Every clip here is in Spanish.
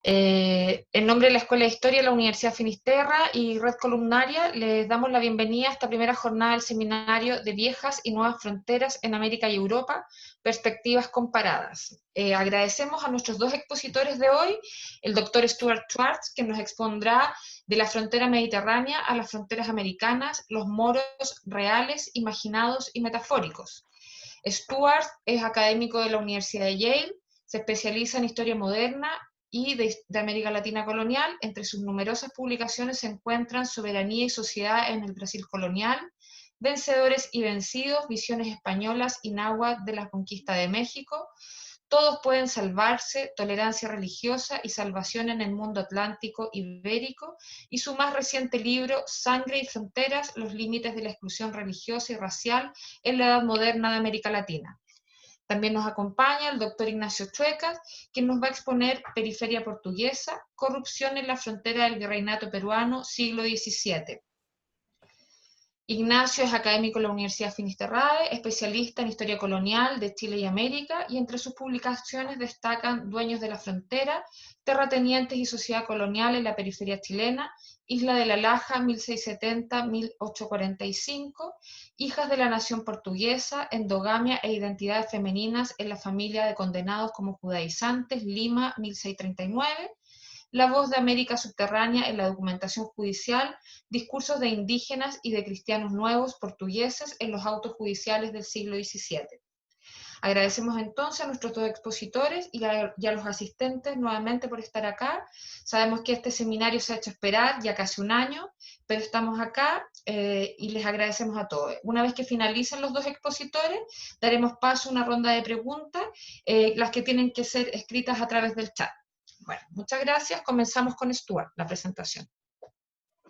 En nombre de la Escuela de Historia de la Universidad Finisterra y Red Columnaria, les damos la bienvenida a esta primera jornada del seminario de Viejas y Nuevas Fronteras en América y Europa, Perspectivas Comparadas. Agradecemos a nuestros dos expositores de hoy, el doctor Stuart Schwartz, que nos expondrá de la frontera mediterránea a las fronteras americanas, los moros reales, imaginados y metafóricos. Stuart es académico de la Universidad de Yale, se especializa en historia moderna y de América Latina colonial. Entre sus numerosas publicaciones se encuentran Soberanía y Sociedad en el Brasil colonial, Vencedores y Vencidos, Visiones Españolas y Náhuatl de la Conquista de México, Todos pueden salvarse, Tolerancia religiosa y salvación en el mundo atlántico ibérico, y su más reciente libro, Sangre y fronteras, los límites de la exclusión religiosa y racial en la Edad Moderna de América Latina. También nos acompaña el doctor Ignacio Chuecas, quien nos va a exponer Periferia Portuguesa, corrupción en la frontera del virreinato peruano, siglo XVII. Ignacio es académico de la Universidad Finisterrae, especialista en historia colonial de Chile y América, y entre sus publicaciones destacan Dueños de la Frontera, Terratenientes y Sociedad Colonial en la Periferia Chilena, Isla de la Laja, 1670-1845, Hijas de la Nación Portuguesa, Endogamia e Identidades Femeninas en la Familia de Condenados como Judaizantes, Lima, 1639, La Voz de América Subterránea en la Documentación Judicial, Discursos de indígenas y de cristianos nuevos portugueses en los autos judiciales del siglo XVII. Agradecemos entonces a nuestros dos expositores y a los asistentes nuevamente por estar acá. Sabemos que este seminario se ha hecho esperar ya casi un año, pero estamos acá y les agradecemos a todos. Una vez que finalicen los dos expositores, daremos paso a una ronda de preguntas, las que tienen que ser escritas a través del chat. Bueno, muchas gracias. Comenzamos con Stuart, la presentación.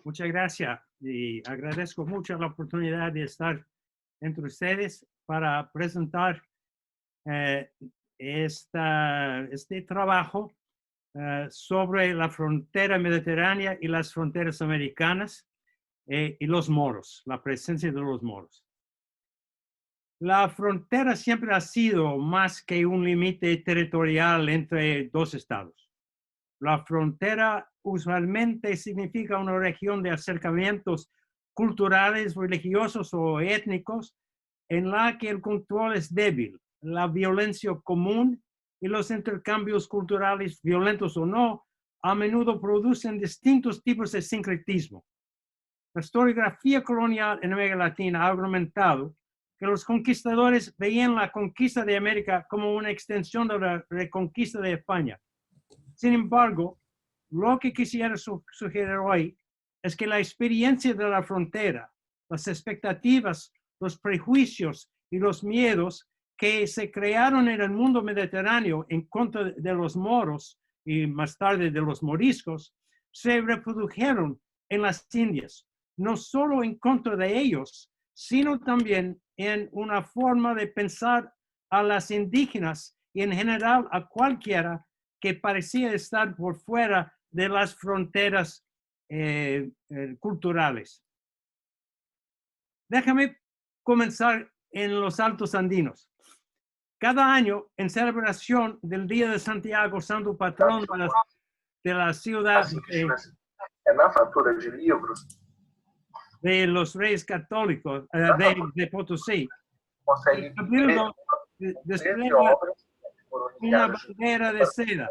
Muchas gracias y agradezco mucho la oportunidad de estar entre ustedes para presentar este trabajo sobre la frontera mediterránea y las fronteras americanas y los moros, la presencia de los moros. La frontera siempre ha sido más que un límite territorial entre dos estados. La frontera usualmente significa una región de acercamientos culturales, religiosos o étnicos en la que el control es débil, la violencia común y los intercambios culturales, violentos o no, a menudo producen distintos tipos de sincretismo. La historiografía colonial en América Latina ha argumentado que los conquistadores veían la conquista de América como una extensión de la reconquista de España. Sin embargo, lo que quisiera sugerir hoy es que la experiencia de la frontera, las expectativas, los prejuicios y los miedos que se crearon en el mundo mediterráneo en contra de los moros y más tarde de los moriscos, se reprodujeron en las Indias, no solo en contra de ellos, sino también en una forma de pensar a las indígenas y en general a cualquiera que parecía estar por fuera de las fronteras culturales. Déjame comenzar en los Altos Andinos. Cada año, en celebración del Día de Santiago, santo patrón de la ciudad de los Reyes Católicos de Potosí, el cabildo despliega una bandera de seda.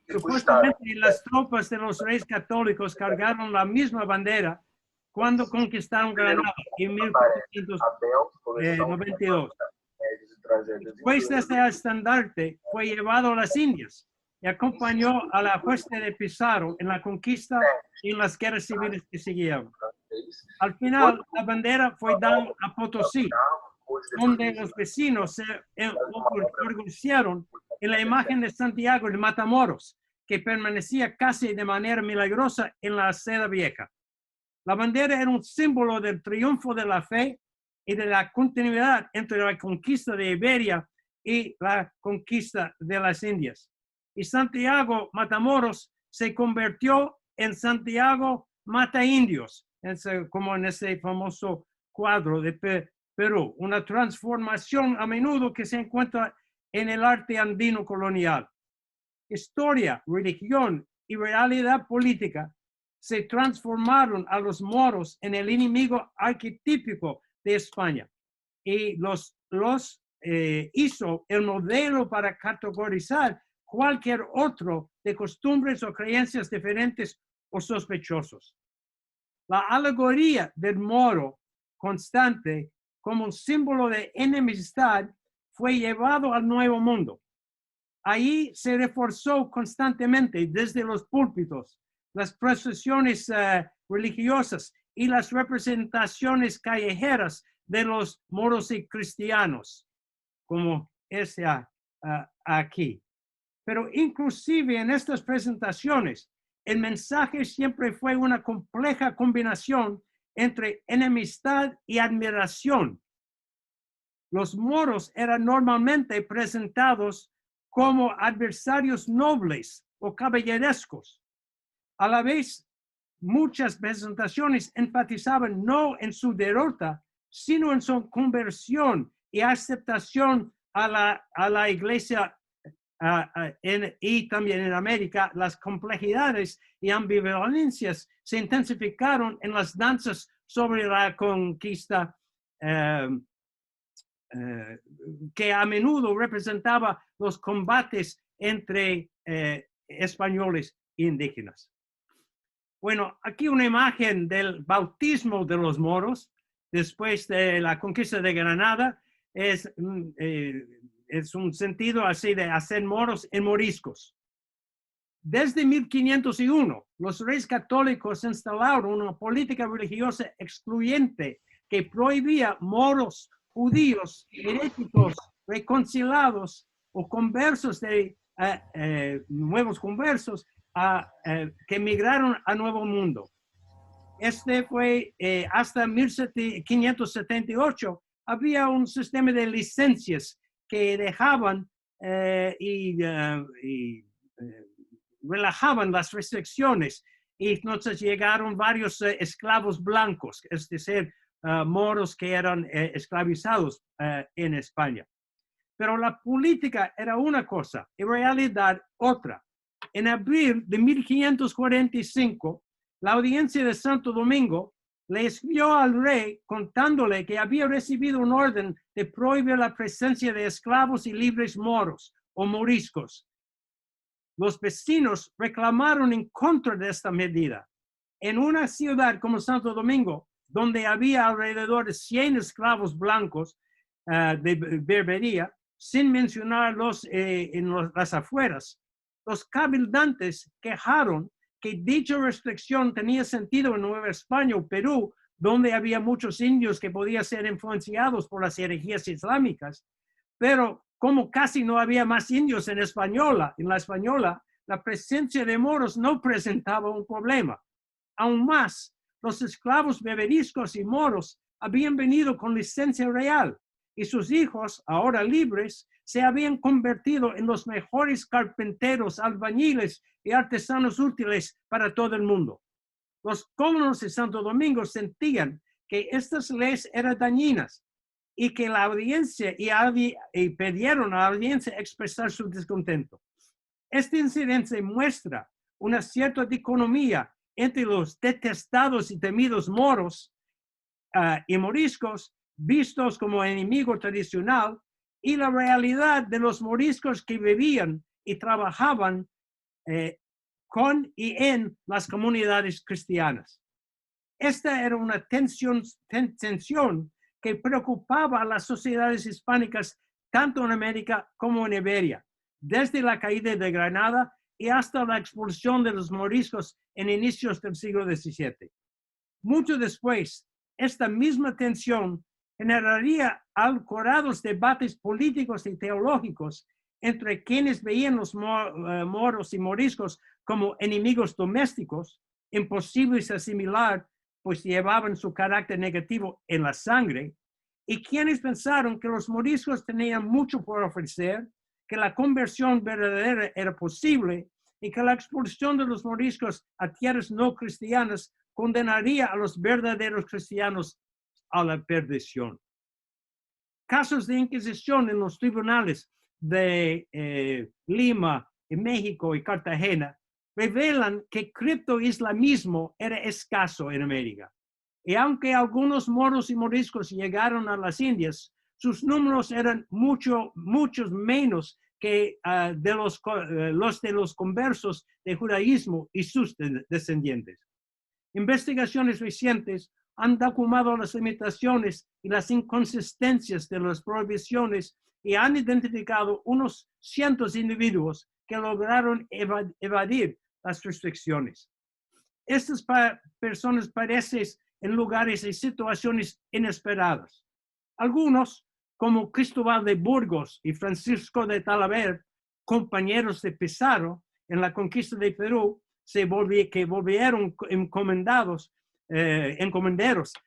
Supuestamente las tropas de los Reyes Católicos cargaron la misma bandera cuando conquistaron Granada en 1492. Después de este estandarte fue llevado a las Indias y acompañó a la hueste de Pizarro en la conquista y en las guerras civiles que siguieron. Al final, la bandera fue dada a Potosí, donde los vecinos se orgullecieron en la imagen de Santiago de Matamoros, que permanecía casi de manera milagrosa en la seda vieja. La bandera era un símbolo del triunfo de la fe y de la continuidad entre la conquista de Iberia y la conquista de las Indias. Y Santiago Matamoros se convirtió en Santiago Mata Indios, como en ese famoso cuadro de Perú, una transformación a menudo que se encuentra en el arte andino colonial. historia, religión y realidad política se transformaron a los moros en el enemigo arquetípico de España y los hizo el modelo para categorizar cualquier otro de costumbres o creencias diferentes o sospechosos. La alegoría del moro constante como un símbolo de enemistad fue llevado al Nuevo Mundo. Ahí se reforzó constantemente desde los púlpitos, las procesiones religiosas y las representaciones callejeras de los moros y cristianos, como aquí. Pero inclusive en estas presentaciones, el mensaje siempre fue una compleja combinación entre enemistad y admiración. Los moros eran normalmente presentados como adversarios nobles o caballerescos. A la vez, muchas presentaciones enfatizaban no en su derrota, sino en su conversión y aceptación a la iglesia y también en América. Las complejidades y ambivalencias se intensificaron en las danzas sobre la conquista que a menudo representaba los combates entre españoles e indígenas. Bueno, aquí una imagen del bautismo de los moros después de la conquista de Granada. Es un sentido así de hacer moros en moriscos. Desde 1501, los reyes católicos instalaron una política religiosa excluyente que prohibía moros, judíos, heréticos, reconciliados o conversos de nuevos conversos que migraron al Nuevo Mundo. Este fue hasta 1578, había un sistema de licencias que dejaban y relajaban las restricciones, y entonces llegaron varios esclavos blancos, es decir, moros que eran esclavizados en España. Pero la política era una cosa, en realidad otra. En abril de 1545, la audiencia de Santo Domingo le escribió al rey contándole que había recibido un orden de prohibir la presencia de esclavos y libres moros o moriscos. Los vecinos reclamaron en contra de esta medida. En una ciudad como Santo Domingo, donde había alrededor de 100 esclavos blancos de Berbería, sin mencionar las afueras, los cabildantes quejaron que dicha restricción tenía sentido en Nueva España o Perú, donde había muchos indios que podían ser influenciados por las herejías islámicas, pero como casi no había más indios en la Española, la presencia de moros no presentaba un problema. Aún más, los esclavos beberiscos y moros habían venido con licencia real y sus hijos, ahora libres, se habían convertido en los mejores carpinteros, albañiles y artesanos útiles para todo el mundo. Los colonos de Santo Domingo sentían que estas leyes eran dañinas y que la audiencia y pidieron a la audiencia expresar su descontento. Este incidente muestra una cierta dicotomía entre los detestados y temidos moros y moriscos, vistos como enemigo tradicional, y la realidad de los moriscos que vivían y trabajaban con y en las comunidades cristianas. Esta era una tensión que preocupaba a las sociedades hispánicas tanto en América como en Iberia, desde la caída de Granada y hasta la expulsión de los moriscos en inicios del siglo XVII. Mucho después, esta misma tensión generaría alcorados debates políticos y teológicos entre quienes veían los moros y moriscos como enemigos domésticos, imposibles de asimilar, pues llevaban su carácter negativo en la sangre, y quienes pensaron que los moriscos tenían mucho por ofrecer, que la conversión verdadera era posible y que la expulsión de los moriscos a tierras no cristianas condenaría a los verdaderos cristianos a la perdición. Casos de inquisición en los tribunales de Lima en México y Cartagena, revelan que criptoislamismo era escaso en América. Y aunque algunos moros y moriscos llegaron a las Indias, sus números eran muchos menos que los de los conversos de judaísmo y sus descendientes. Investigaciones recientes han documentado las limitaciones y las inconsistencias de las prohibiciones y han identificado unos cientos de individuos que lograron evadir las restricciones. Estas personas parecen en lugares y situaciones inesperadas. Algunos, como Cristóbal de Burgos y Francisco de Talavera, compañeros de Pizarro en la conquista de Perú, que volvieron encomenderos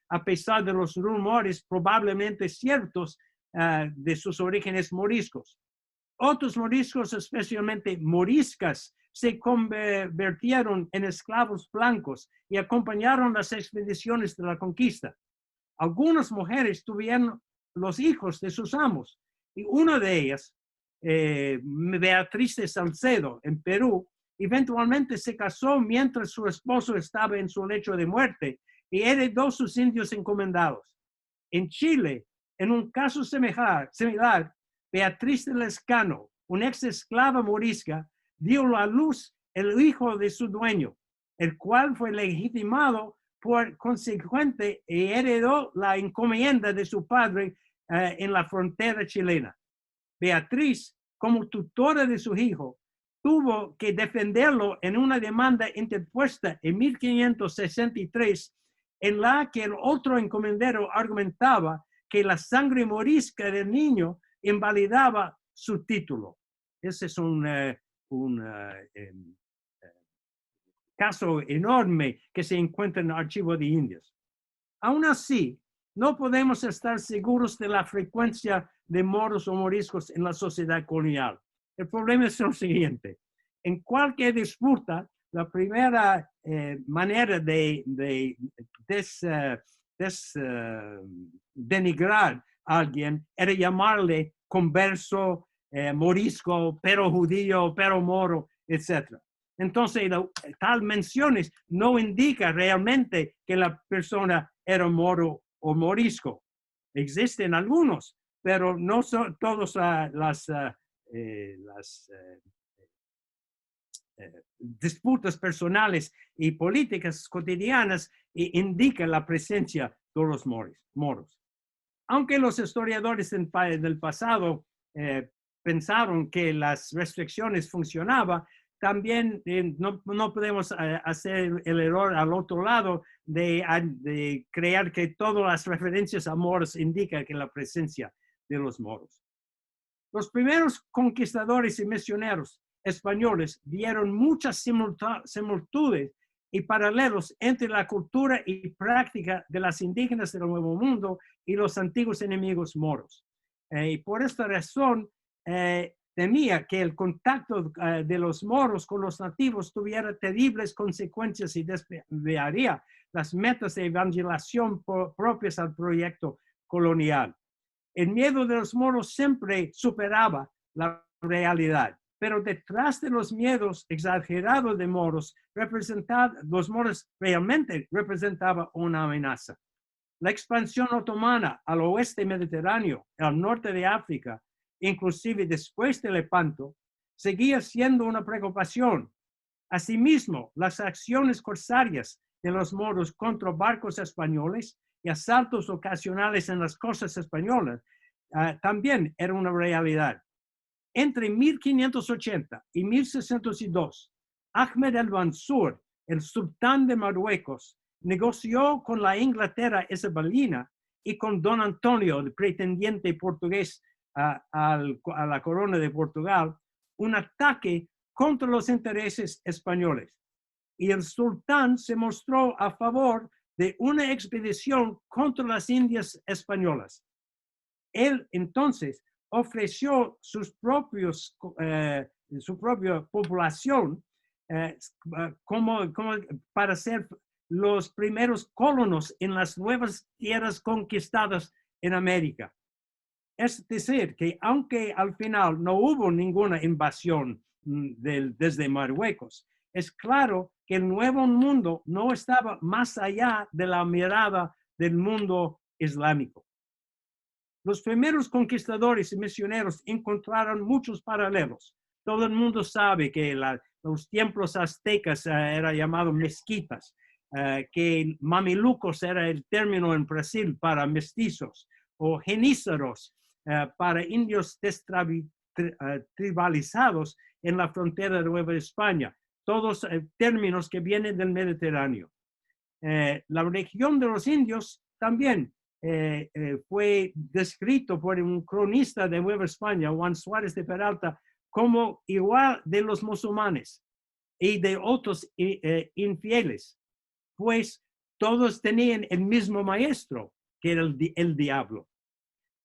a pesar de los rumores probablemente ciertos de sus orígenes moriscos. Otros moriscos, especialmente moriscas, se convirtieron en esclavos blancos y acompañaron las expediciones de la conquista. Algunas mujeres tuvieron los hijos de sus amos y una de ellas, Beatriz de Salcedo, en Perú, eventualmente se casó mientras su esposo estaba en su lecho de muerte y heredó sus indios encomendados. En Chile, en un caso similar, Beatriz de Lescano, una ex esclava morisca, dio a luz el hijo de su dueño, el cual fue legitimado por consecuente y heredó la encomienda de su padre en la frontera chilena. Beatriz, como tutora de su hijo, tuvo que defenderlo en una demanda interpuesta en 1563, en la que el otro encomendero argumentaba que la sangre morisca del niño invalidaba su título. Ese es un caso enorme que se encuentra en el Archivo de Indias. Aún así, no podemos estar seguros de la frecuencia de moros o moriscos en la sociedad colonial. El problema es lo siguiente. En cualquier disputa, la primera manera de denigrar a alguien era llamarle converso, morisco, pero judío, pero moro, etc. Entonces, tal menciones no indica realmente que la persona era moro o morisco. Existen algunos, pero no son todas las disputas personales y políticas cotidianas indican la presencia de los moros. Aunque los historiadores del pasado pensaron que las restricciones funcionaban, también no podemos hacer el error al otro lado de creer que todas las referencias a moros indican que la presencia de los moros. Los primeros conquistadores y misioneros españoles vieron muchas similitudes y paralelos entre la cultura y práctica de las indígenas del Nuevo Mundo y los antiguos enemigos moros. Y por esta razón, temía que el contacto de los moros con los nativos tuviera terribles consecuencias y desviaría las metas de evangelización propias al proyecto colonial. El miedo de los moros siempre superaba la realidad, pero detrás de los miedos exagerados de moros, los moros realmente representaban una amenaza. La expansión otomana al oeste mediterráneo, al norte de África, inclusive después de Lepanto, seguía siendo una preocupación. Asimismo, las acciones corsarias de los moros contra barcos españoles y asaltos ocasionales en las costas españolas también era una realidad. Entre 1580 y 1602, Ahmed el-Mansur, el sultán de Marruecos, negoció con la Inglaterra isabelina y con Don Antonio, el pretendiente portugués a la corona de Portugal, un ataque contra los intereses españoles. Y el sultán se mostró a favor de una expedición contra las Indias españolas. Él entonces ofreció su propia población como para ser los primeros colonos en las nuevas tierras conquistadas en América. Es decir, que aunque al final no hubo ninguna invasión desde Marruecos. Es claro que el Nuevo Mundo no estaba más allá de la mirada del mundo islámico. Los primeros conquistadores y misioneros encontraron muchos paralelos. Todo el mundo sabe que los templos aztecas eran llamados mezquitas, que mamelucos era el término en Brasil para mestizos, o genízaros para indios tribalizados en la frontera de Nueva España. Todos términos que vienen del Mediterráneo. La región de los indios también fue descrito por un cronista de Nueva España, Juan Suárez de Peralta, como igual de los musulmanes y de otros infieles, pues todos tenían el mismo maestro, que era el diablo.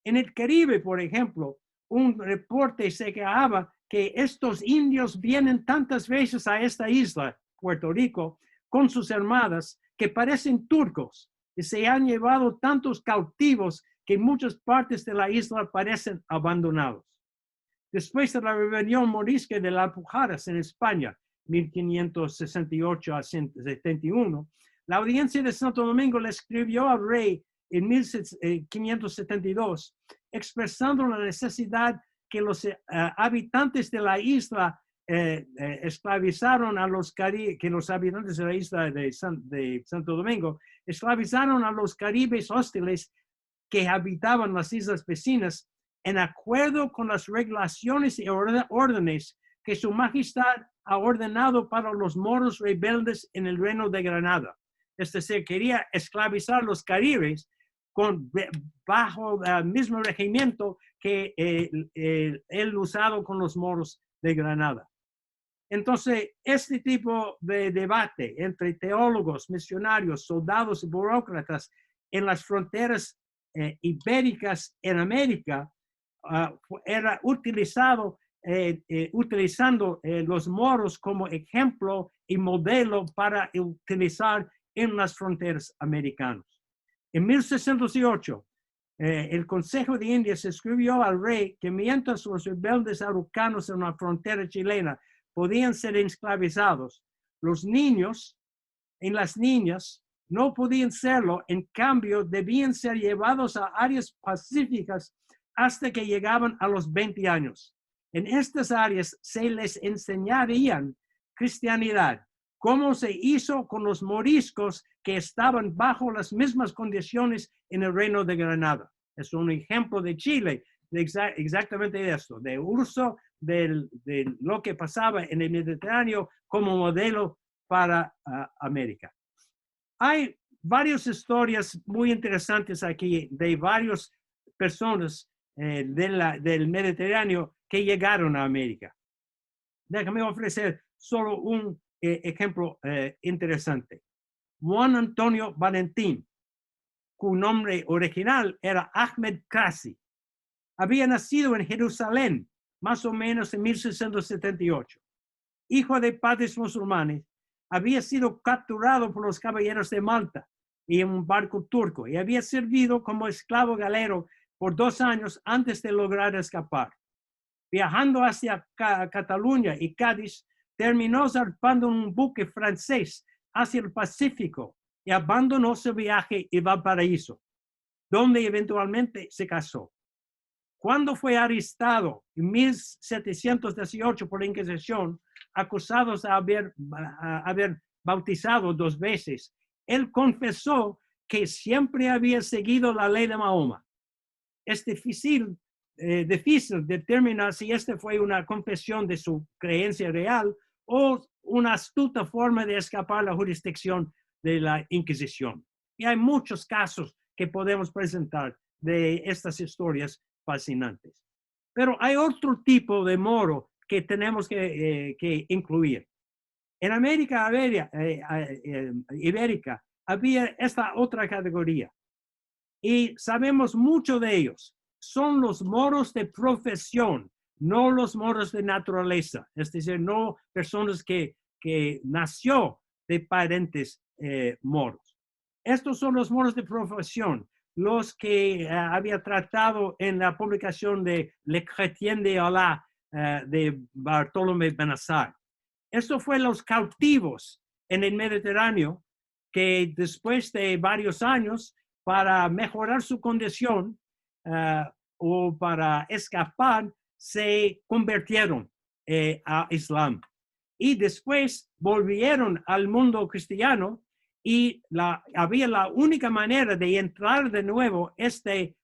En el Caribe, por ejemplo, un reporte se quejaba que estos indios vienen tantas veces a esta isla, Puerto Rico, con sus armadas, que parecen turcos, y se han llevado tantos cautivos que muchas partes de la isla parecen abandonados. Después de la rebelión morisca de las Alpujarras en España, 1568 a 71, la audiencia de Santo Domingo le escribió al rey en 1572, expresando la necesidad que los habitantes de la isla esclavizaron a los que los habitantes de la isla de Santo Domingo esclavizaron a los caribes hostiles que habitaban las islas vecinas en acuerdo con las regulaciones y órdenes que su majestad ha ordenado para los moros rebeldes en el reino de Granada. Es decir, quería esclavizar a los caribes bajo el mismo regimiento que él usado con los moros de Granada. Entonces, este tipo de debate entre teólogos, misionarios, soldados y burócratas en las fronteras ibéricas en América era utilizando los moros como ejemplo y modelo para utilizar en las fronteras americanas. En 1608, el Consejo de Indias escribió al rey que mientras los rebeldes araucanos en la frontera chilena podían ser esclavizados, los niños y las niñas no podían serlo, en cambio debían ser llevados a áreas pacíficas hasta que llegaban a los 20 años. En estas áreas se les enseñarían cristianidad, como se hizo con los moriscos que estaban bajo las mismas condiciones en el reino de Granada. Es un ejemplo de Chile, exactamente esto, de uso de lo que pasaba en el Mediterráneo como modelo para América. Hay varias historias muy interesantes aquí de varias personas del Mediterráneo que llegaron a América. Déjame ofrecer solo un ejemplo interesante. Juan Antonio Valentín, cuyo nombre original era Ahmed Krasi, había nacido en Jerusalén, más o menos en 1678. Hijo de padres musulmanes, había sido capturado por los caballeros de Malta y en un barco turco y había servido como esclavo galero por 2 años antes de lograr escapar. Viajando hacia Cataluña y Cádiz, terminó zarpando un buque francés hacia el Pacífico y abandonó su viaje a Valparaíso, donde eventualmente se casó. Cuando fue arrestado en 1718 por la Inquisición, acusados de haber bautizado 2 veces, él confesó que siempre había seguido la ley de Mahoma. Es difícil determinar si esta fue una confesión de su creencia real o una astuta forma de escapar a la jurisdicción de la Inquisición. Y hay muchos casos que podemos presentar de estas historias fascinantes. Pero hay otro tipo de moro que tenemos que incluir. En América Ibérica había esta otra categoría y sabemos mucho de ellos. Son los moros de profesión, no los moros de naturaleza, es decir, no personas que nació de parientes moros. Estos son los moros de profesión, los que había tratado en la publicación de Le Chrétien de Allah de Bartolomé Benassar. Esto fue los cautivos en el Mediterráneo que después de varios años, para mejorar su condición o para escapar, se convirtieron a Islam. Y después volvieron al mundo cristiano y había la única manera de entrar de nuevo es de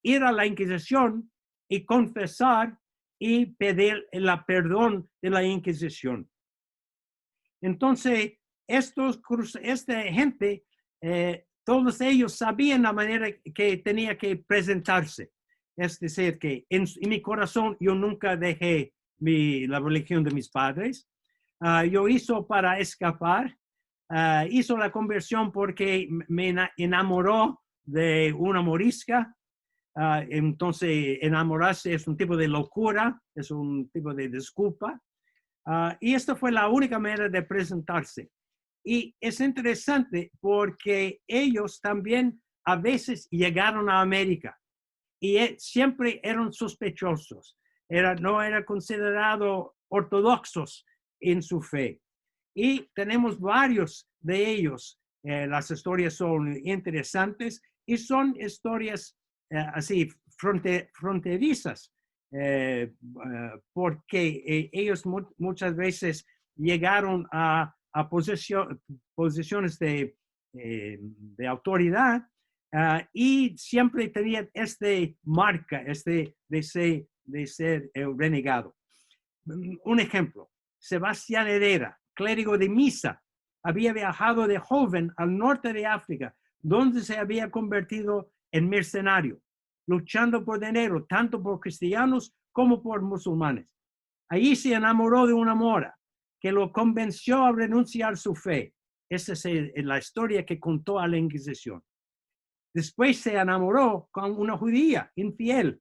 ir a la Inquisición y confesar y pedir el perdón de la Inquisición. Entonces, esta gente, todos ellos sabían la manera que tenía que presentarse. Es decir, que en mi corazón yo nunca dejé la religión de mis padres. Yo hizo para escapar. Hizo la conversión porque me enamoró de una morisca. Entonces, enamorarse es un tipo de locura, es un tipo de disculpa. Y esta fue la única manera de presentarse. Y es interesante porque ellos también a veces llegaron a América y siempre eran sospechosos. No eran considerados ortodoxos en su fe. Y tenemos varios de ellos. Las historias son interesantes y son historias así fronterizas. Porque ellos muchas veces llegaron a posiciones de autoridad y siempre tenían marca, de ser renegado. Un ejemplo, Sebastián Herrera, clérigo de misa, había viajado de joven al norte de África, donde se había convertido en mercenario, luchando por dinero, tanto por cristianos como por musulmanes. Allí se enamoró de una mora que lo convenció a renunciar a su fe. Esa es la historia que contó a la Inquisición. Después se enamoró con una judía infiel,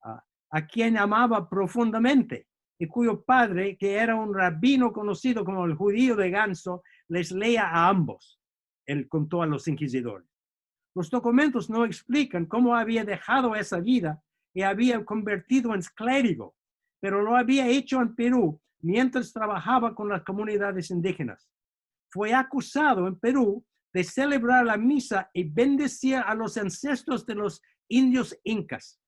a quien amaba profundamente, y cuyo padre, que era un rabino conocido como el judío de Ganso, les leía a ambos. Él contó a los inquisidores. Los documentos no explican cómo había dejado esa vida y había convertido en clérigo, pero lo había hecho en Perú mientras trabajaba con las comunidades indígenas. Fue acusado en Perú de celebrar la misa y bendecir a los ancestros de los indios incas,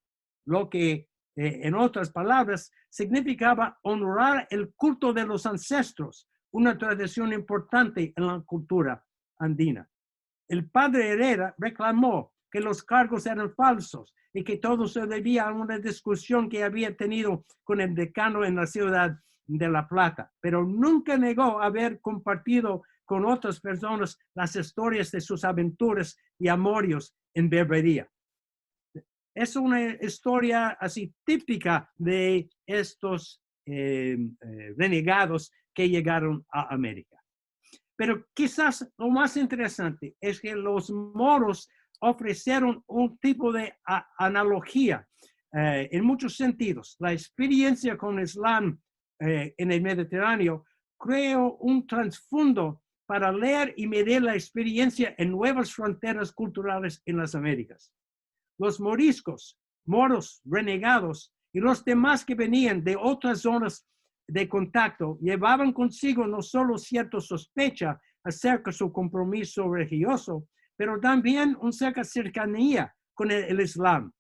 lo que, en otras palabras, significaba honrar el culto de los ancestros, una tradición importante en la cultura andina. El padre Herrera reclamó que los cargos eran falsos y que todo se debía a una discusión que había tenido con el decano en la ciudad de La Plata, pero nunca negó haber compartido con otras personas las historias de sus aventuras y amorios en Berbería. Es una historia así típica de estos renegados que llegaron a América. Pero quizás lo más interesante es que los moros ofrecieron un tipo de analogía en muchos sentidos. La experiencia con el Islam en el Mediterráneo creó un trasfondo para leer y medir la experiencia en nuevas fronteras culturales en las Américas. Los moriscos, moros, renegados y los demás que venían de otras zonas de contacto llevaban consigo no solo cierta sospecha acerca de su compromiso religioso, pero también una cierta cercanía con el Islam.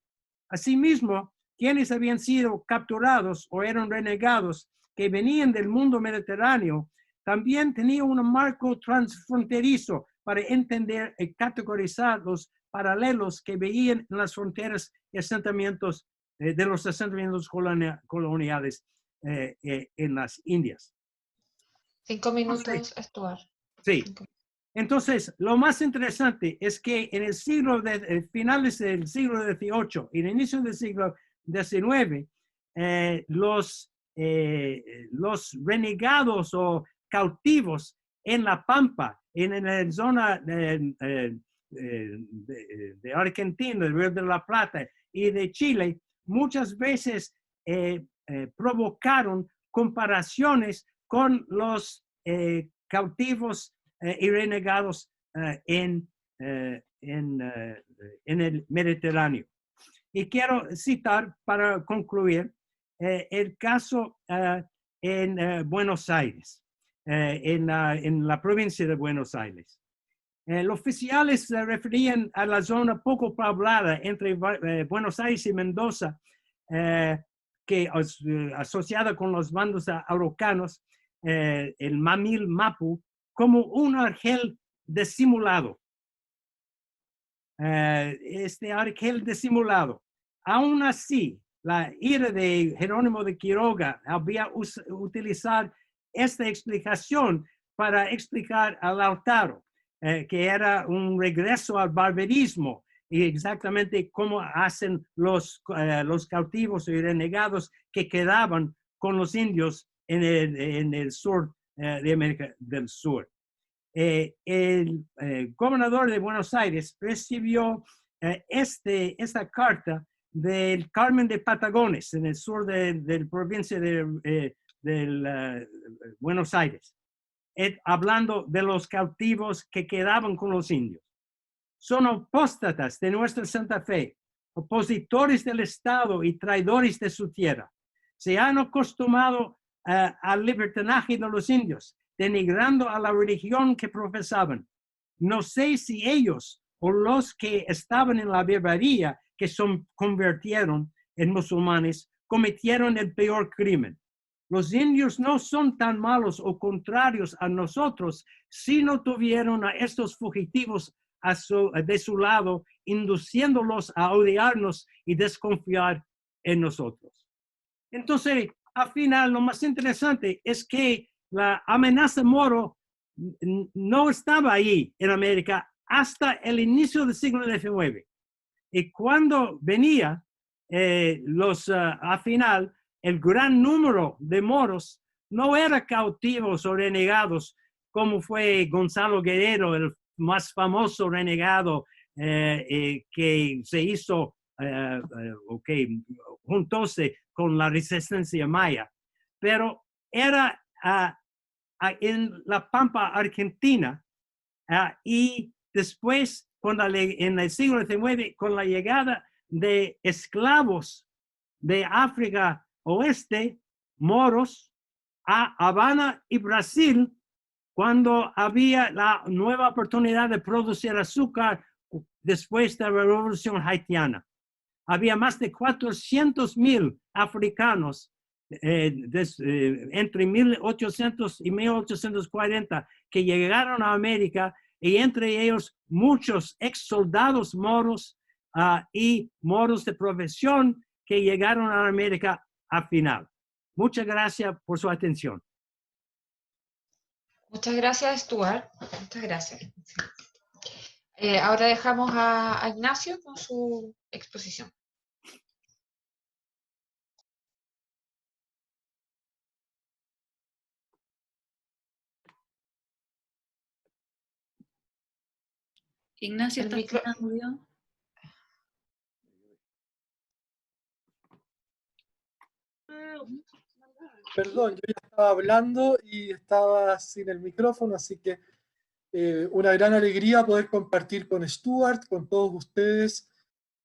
Asimismo, quienes habían sido capturados o eran renegados que venían del mundo mediterráneo, también tenían un marco transfronterizo para entender y categorizar los paralelos que veían en las fronteras y asentamientos de los asentamientos coloniales en las Indias. 5 minutos, Stuart. Sí. Entonces, lo más interesante es que en el finales del siglo XVIII y el inicio del siglo XIX, los renegados o cautivos en la Pampa, en la zona de Argentina, del Río de la Plata y de Chile, muchas veces provocaron comparaciones con los cautivos y renegados en el Mediterráneo. Y quiero citar para concluir el caso en Buenos Aires, en la provincia de Buenos Aires. Los oficiales se referían a la zona poco poblada entre Buenos Aires y Mendoza, que asociada con los bandos araucanos, el Mamil Mapu, como un argel disimulado. Este argel disimulado. Aún así, la ira de Jerónimo de Quiroga había utilizado esta explicación para explicar al Lautaro, que era un regreso al barbarismo y exactamente cómo hacen los cautivos y renegados que quedaban con los indios en el sur de América del Sur. El gobernador de Buenos Aires recibió esta carta del Carmen de Patagones, en el sur de la provincia de Buenos Aires, hablando de los cautivos que quedaban con los indios. Son apóstatas de nuestra Santa Fe, opositores del Estado y traidores de su tierra. Se han acostumbrado al libertinaje de los indios, denigrando a la religión que profesaban. No sé si ellos o los que estaban en la barbarie que se convirtieron en musulmanes cometieron el peor crimen. Los indios no son tan malos o contrarios a nosotros si no tuvieron a estos fugitivos de su lado, induciéndolos a odiarnos y desconfiar en nosotros. Entonces, al final, lo más interesante es que la amenaza moro no estaba ahí en América hasta el inicio del siglo XIX. Y cuando venía, al final, el gran número de moros no era cautivos o renegados, como fue Gonzalo Guerrero, el más famoso renegado que se hizo, juntóse con la resistencia maya, pero era en la Pampa Argentina y después, en el siglo XIX, con la llegada de esclavos de África Oeste, moros, a Habana y Brasil, cuando había la nueva oportunidad de producir azúcar después de la Revolución Haitiana. Había más de 400,000 africanos entre 1800 y 1840 que llegaron a América, y entre ellos muchos ex soldados moros y moros de profesión que llegaron a América al final. Muchas gracias por su atención. Muchas gracias, Stuart. Muchas gracias. Ahora dejamos a Ignacio con su exposición. Ignacio, ¿estás sin audio? Perdón, yo ya estaba hablando y estaba sin el micrófono, así que una gran alegría poder compartir con Stuart, con todos ustedes,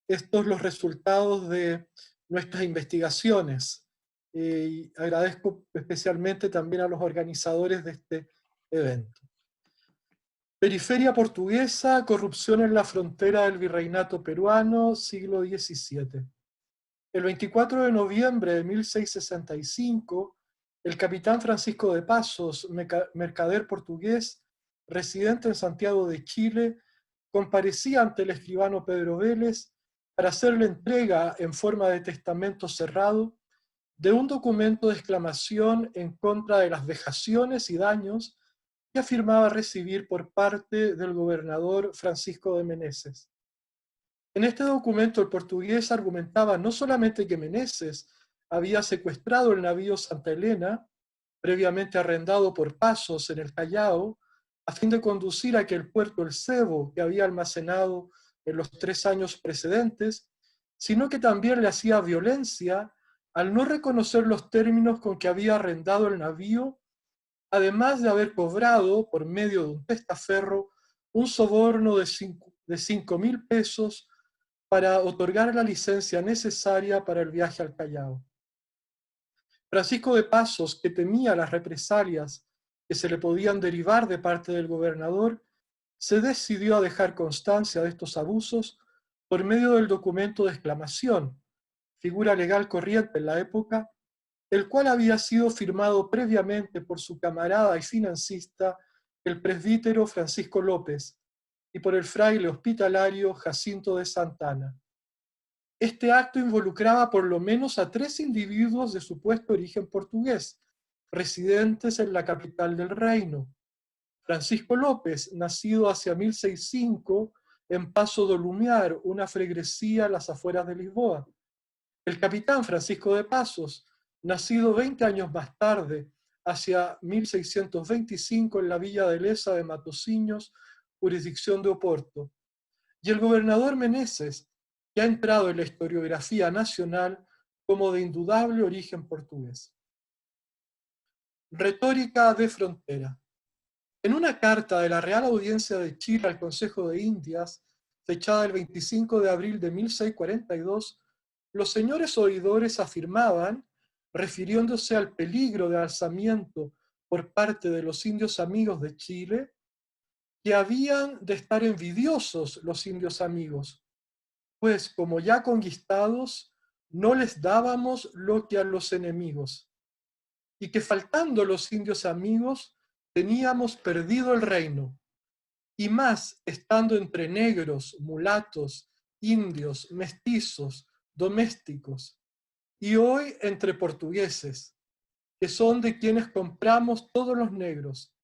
los resultados de nuestras investigaciones. Y agradezco especialmente también a los organizadores de este evento. Periferia portuguesa, corrupción en la frontera del virreinato peruano, siglo XVII. El 24 de noviembre de 1665, el capitán Francisco de Pasos, mercader portugués, residente en Santiago de Chile, comparecía ante el escribano Pedro Vélez para hacerle entrega en forma de testamento cerrado de un documento de exclamación en contra de las vejaciones y daños que afirmaba recibir por parte del gobernador Francisco de Meneses. En este documento el portugués argumentaba no solamente que Meneses había secuestrado el navío Santa Elena, previamente arrendado por Pasos en el Callao, a fin de conducir a aquel puerto el cebo que había almacenado en los 3 años precedentes, sino que también le hacía violencia al no reconocer los términos con que había arrendado el navío, además de haber cobrado, por medio de un testaferro, un soborno de 5.000 pesos para otorgar la licencia necesaria para el viaje al Callao. Francisco de Pasos, que temía las represalias que se le podían derivar de parte del gobernador, se decidió a dejar constancia de estos abusos por medio del documento de exclamación, figura legal corriente en la época, el cual había sido firmado previamente por su camarada y financista, el presbítero Francisco López, y por el fraile hospitalario Jacinto de Santana. Este acto involucraba por lo menos a 3 individuos de supuesto origen portugués, residentes en la capital del reino. Francisco López, nacido hacia 1605 en Paso do Lumiar, una freguesía a las afueras de Lisboa. El capitán Francisco de Pasos, nacido 20 años más tarde, hacia 1625 en la villa de Lesa de Matosinhos, jurisdicción de Oporto. Y el gobernador Meneses, que ha entrado en la historiografía nacional como de indudable origen portugués. Retórica de frontera. En una carta de la Real Audiencia de Chile al Consejo de Indias, fechada el 25 de abril de 1642, los señores oidores afirmaban, refiriéndose al peligro de alzamiento por parte de los indios amigos de Chile, que habían de estar envidiosos los indios amigos, pues como ya conquistados, no les dábamos lo que a los enemigos, y que faltando los indios amigos, teníamos perdido el reino, y más estando entre negros, mulatos, indios, mestizos, domésticos, y hoy entre portugueses, que son de quienes compramos todos los negros,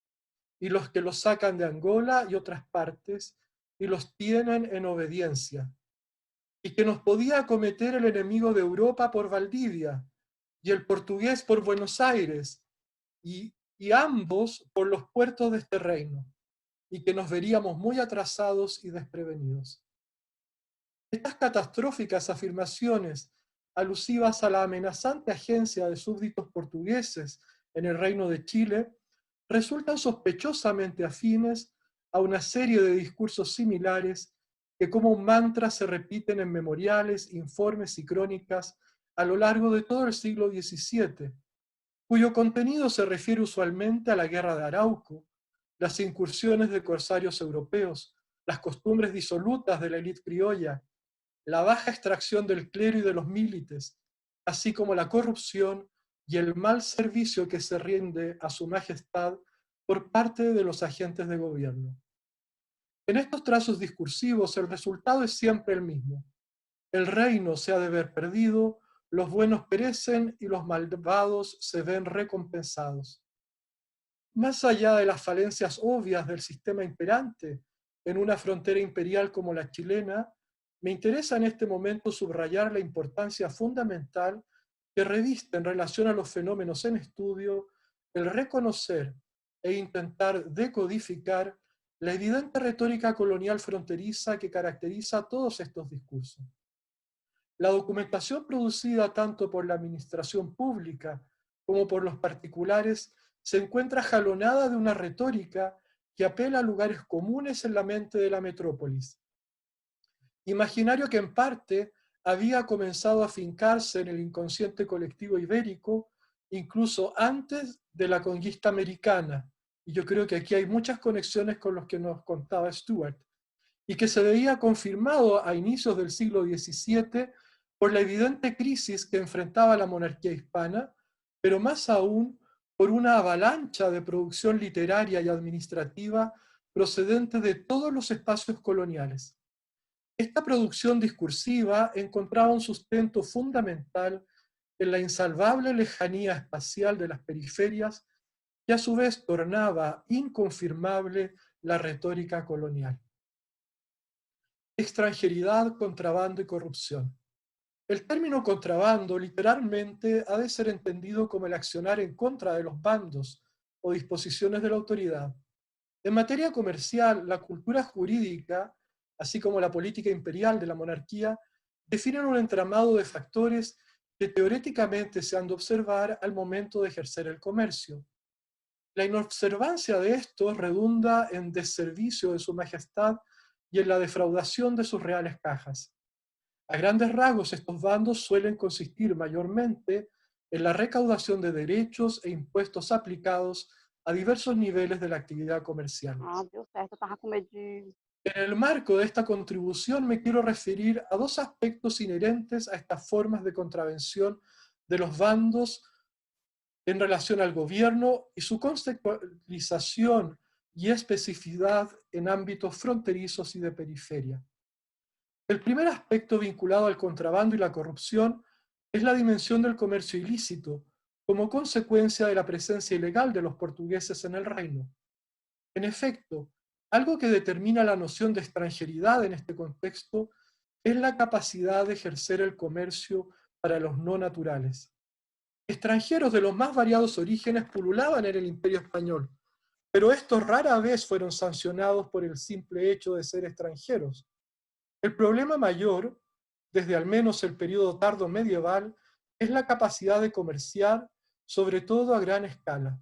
y los que los sacan de Angola y otras partes, y los tienen en obediencia, y que nos podía acometer el enemigo de Europa por Valdivia, y el portugués por Buenos Aires, y ambos por los puertos de este reino, y que nos veríamos muy atrasados y desprevenidos. Estas catastróficas afirmaciones, alusivas a la amenazante agencia de súbditos portugueses en el Reino de Chile, resultan sospechosamente afines a una serie de discursos similares que como un mantra se repiten en memoriales, informes y crónicas a lo largo de todo el siglo XVII, cuyo contenido se refiere usualmente a la guerra de Arauco, las incursiones de corsarios europeos, las costumbres disolutas de la élite criolla, la baja extracción del clero y de los milites, así como la corrupción y el mal servicio que se rinde a su majestad por parte de los agentes de gobierno. En estos trazos discursivos el resultado es siempre el mismo. El reino se ha de ver perdido, los buenos perecen y los malvados se ven recompensados. Más allá de las falencias obvias del sistema imperante en una frontera imperial como la chilena, me interesa en este momento subrayar la importancia fundamental que reviste en relación a los fenómenos en estudio el reconocer e intentar decodificar la evidente retórica colonial fronteriza que caracteriza todos estos discursos. La documentación producida tanto por la administración pública como por los particulares se encuentra jalonada de una retórica que apela a lugares comunes en la mente de la metrópolis. Imaginario que en parte había comenzado a fincarse en el inconsciente colectivo ibérico, incluso antes de la conquista americana, y yo creo que aquí hay muchas conexiones con los que nos contaba Stuart, y que se veía confirmado a inicios del siglo XVII por la evidente crisis que enfrentaba la monarquía hispana, pero más aún por una avalancha de producción literaria y administrativa procedente de todos los espacios coloniales. Esta producción discursiva encontraba un sustento fundamental en la insalvable lejanía espacial de las periferias, que a su vez tornaba inconfirmable la retórica colonial. Extranjeridad, contrabando y corrupción. El término contrabando literalmente ha de ser entendido como el accionar en contra de los bandos o disposiciones de la autoridad. En materia comercial, la cultura jurídica, así como la política imperial de la monarquía, definen un entramado de factores que teóricamente se han de observar al momento de ejercer el comercio. La inobservancia de estos redunda en deservicio de su majestad y en la defraudación de sus reales cajas. A grandes rasgos, estos bandos suelen consistir mayormente en la recaudación de derechos e impuestos aplicados a diversos niveles de la actividad comercial. Ah, deu certo, eu tava com medo de... En el marco de esta contribución me quiero referir a dos aspectos inherentes a estas formas de contravención de los bandos en relación al gobierno y su contextualización y especificidad en ámbitos fronterizos y de periferia. El primer aspecto vinculado al contrabando y la corrupción es la dimensión del comercio ilícito, como consecuencia de la presencia ilegal de los portugueses en el reino. En efecto, algo que determina la noción de extranjeridad en este contexto es la capacidad de ejercer el comercio para los no naturales. Extranjeros de los más variados orígenes pululaban en el Imperio Español, pero estos rara vez fueron sancionados por el simple hecho de ser extranjeros. El problema mayor, desde al menos el periodo tardo medieval, es la capacidad de comerciar, sobre todo a gran escala.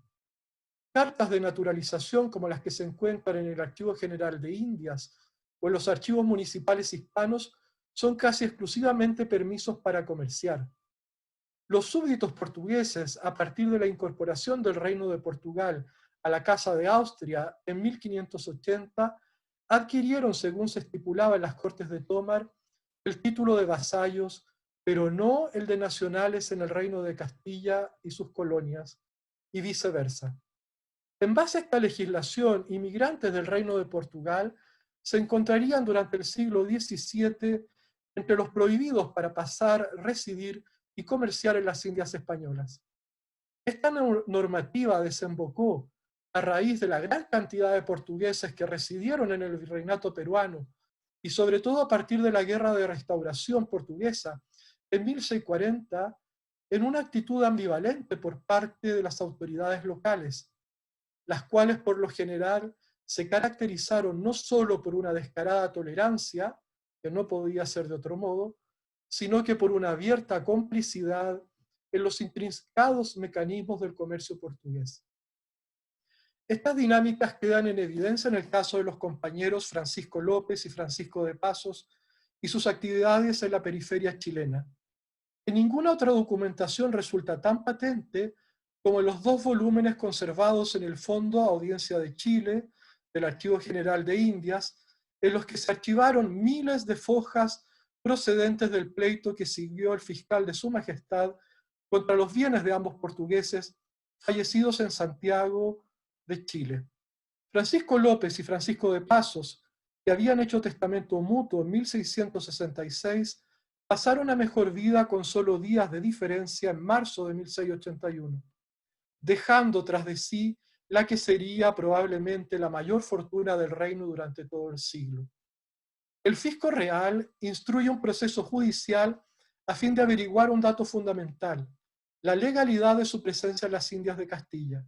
Cartas de naturalización como las que se encuentran en el Archivo General de Indias o en los archivos municipales hispanos son casi exclusivamente permisos para comerciar. Los súbditos portugueses, a partir de la incorporación del Reino de Portugal a la Casa de Austria en 1580, adquirieron, según se estipulaba en las Cortes de Tomar, el título de vasallos, pero no el de nacionales en el Reino de Castilla y sus colonias, y viceversa. En base a esta legislación, inmigrantes del Reino de Portugal se encontrarían durante el siglo XVII entre los prohibidos para pasar, residir y comerciar en las Indias españolas. Esta normativa desembocó a raíz de la gran cantidad de portugueses que residieron en el virreinato peruano y sobre todo a partir de la Guerra de Restauración portuguesa en 1640, en una actitud ambivalente por parte de las autoridades locales, las cuales por lo general se caracterizaron no solo por una descarada tolerancia, que no podía ser de otro modo, sino que por una abierta complicidad en los intrincados mecanismos del comercio portugués. Estas dinámicas quedan en evidencia en el caso de los compañeros Francisco López y Francisco de Pasos y sus actividades en la periferia chilena. En ninguna otra documentación resulta tan patente como en los dos volúmenes conservados en el Fondo Audiencia de Chile del Archivo General de Indias, en los que se archivaron miles de fojas procedentes del pleito que siguió el fiscal de Su Majestad contra los bienes de ambos portugueses fallecidos en Santiago de Chile. Francisco López y Francisco de Pasos, que habían hecho testamento mutuo en 1666, pasaron a mejor vida con solo días de diferencia en marzo de 1681, dejando tras de sí la que sería probablemente la mayor fortuna del reino durante todo el siglo. El fisco real instruye un proceso judicial a fin de averiguar un dato fundamental, la legalidad de su presencia en las Indias de Castilla.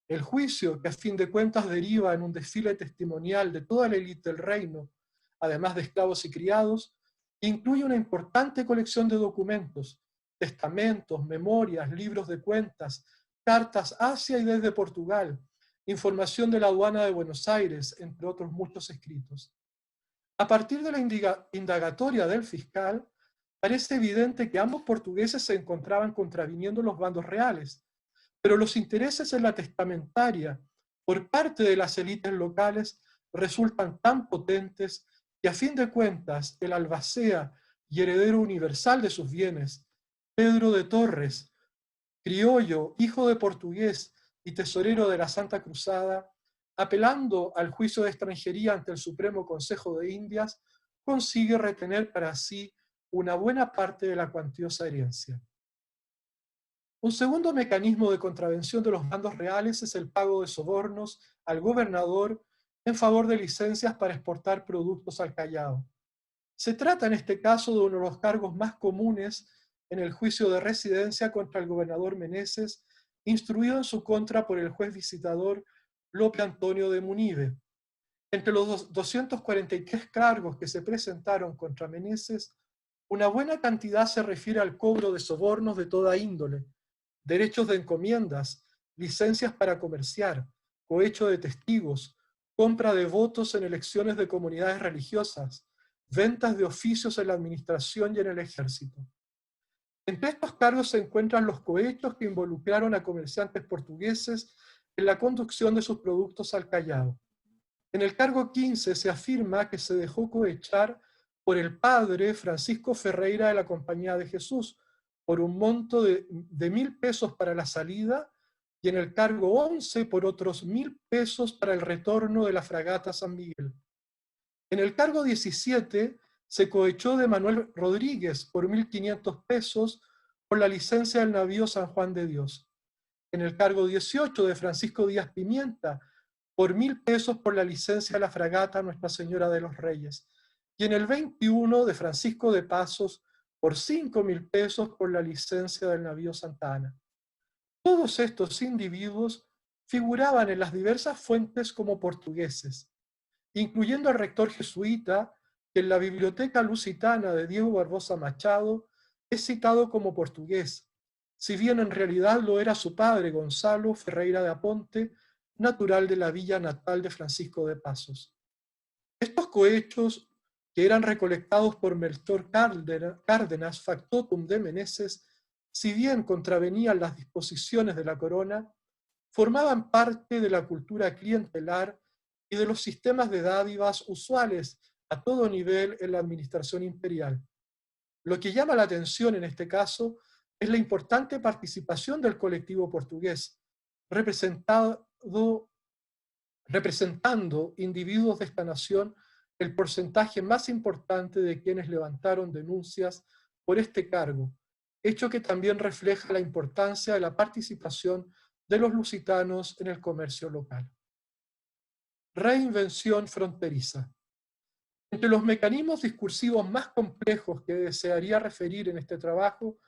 El juicio, que a fin de cuentas deriva en un desfile testimonial de toda la élite del reino, además de esclavos y criados, incluye una importante colección de documentos, testamentos, memorias, libros de cuentas, cartas hacia y desde Portugal, información de la aduana de Buenos Aires, entre otros muchos escritos. A partir de la indagatoria del fiscal, parece evidente que ambos portugueses se encontraban contraviniendo los bandos reales, pero los intereses en la testamentaria por parte de las élites locales resultan tan potentes que a fin de cuentas el albacea y heredero universal de sus bienes, Pedro de Torres, criollo, hijo de portugués y tesorero de la Santa Cruzada, apelando al juicio de extranjería ante el Supremo Consejo de Indias, consigue retener para sí una buena parte de la cuantiosa herencia. Un segundo mecanismo de contravención de los bandos reales es el pago de sobornos al gobernador en favor de licencias para exportar productos al Callao. Se trata en este caso de uno de los cargos más comunes en el juicio de residencia contra el gobernador Meneses, instruido en su contra por el juez visitador Lope Antonio de Munive. Entre los 243 cargos que se presentaron contra Meneses, una buena cantidad se refiere al cobro de sobornos de toda índole, derechos de encomiendas, licencias para comerciar, cohecho de testigos, compra de votos en elecciones de comunidades religiosas, ventas de oficios en la administración y en el ejército. Entre estos cargos se encuentran los cohechos que involucraron a comerciantes portugueses en la conducción de sus productos al Callao. En el cargo 15 se afirma que se dejó cohechar por el padre Francisco Ferreira de la Compañía de Jesús, por un monto de 1.000 pesos para la salida, y en el cargo 11 por otros 1.000 pesos para el retorno de la fragata San Miguel. En el cargo 17 se cohechó de Manuel Rodríguez por 1.500 pesos por la licencia del navío San Juan de Dios. En el cargo 18 de Francisco Díaz Pimienta por 1.000 pesos por la licencia de la fragata Nuestra Señora de los Reyes. Y en el 21 de Francisco de Pasos por 5.000 pesos por la licencia del navío Santa Ana. Todos estos individuos figuraban en las diversas fuentes como portugueses, incluyendo al rector jesuita, que en la Biblioteca Lusitana de Diego Barbosa Machado es citado como portugués, si bien en realidad lo era su padre Gonzalo Ferreira de Aponte, natural de la villa natal de Francisco de Pasos. Estos cohechos, que eran recolectados por Melchor Cárdenas, factotum de Meneses, si bien contravenían las disposiciones de la corona, formaban parte de la cultura clientelar y de los sistemas de dádivas usuales a todo nivel en la administración imperial. Lo que llama la atención en este caso es la importante participación del colectivo portugués, representando individuos de esta nación, el porcentaje más importante de quienes levantaron denuncias por este cargo, hecho que también refleja la importancia de la participación de los lusitanos en el comercio local. Reinvención fronteriza. Entre los mecanismos discursivos más complejos que desearía referir en este trabajo,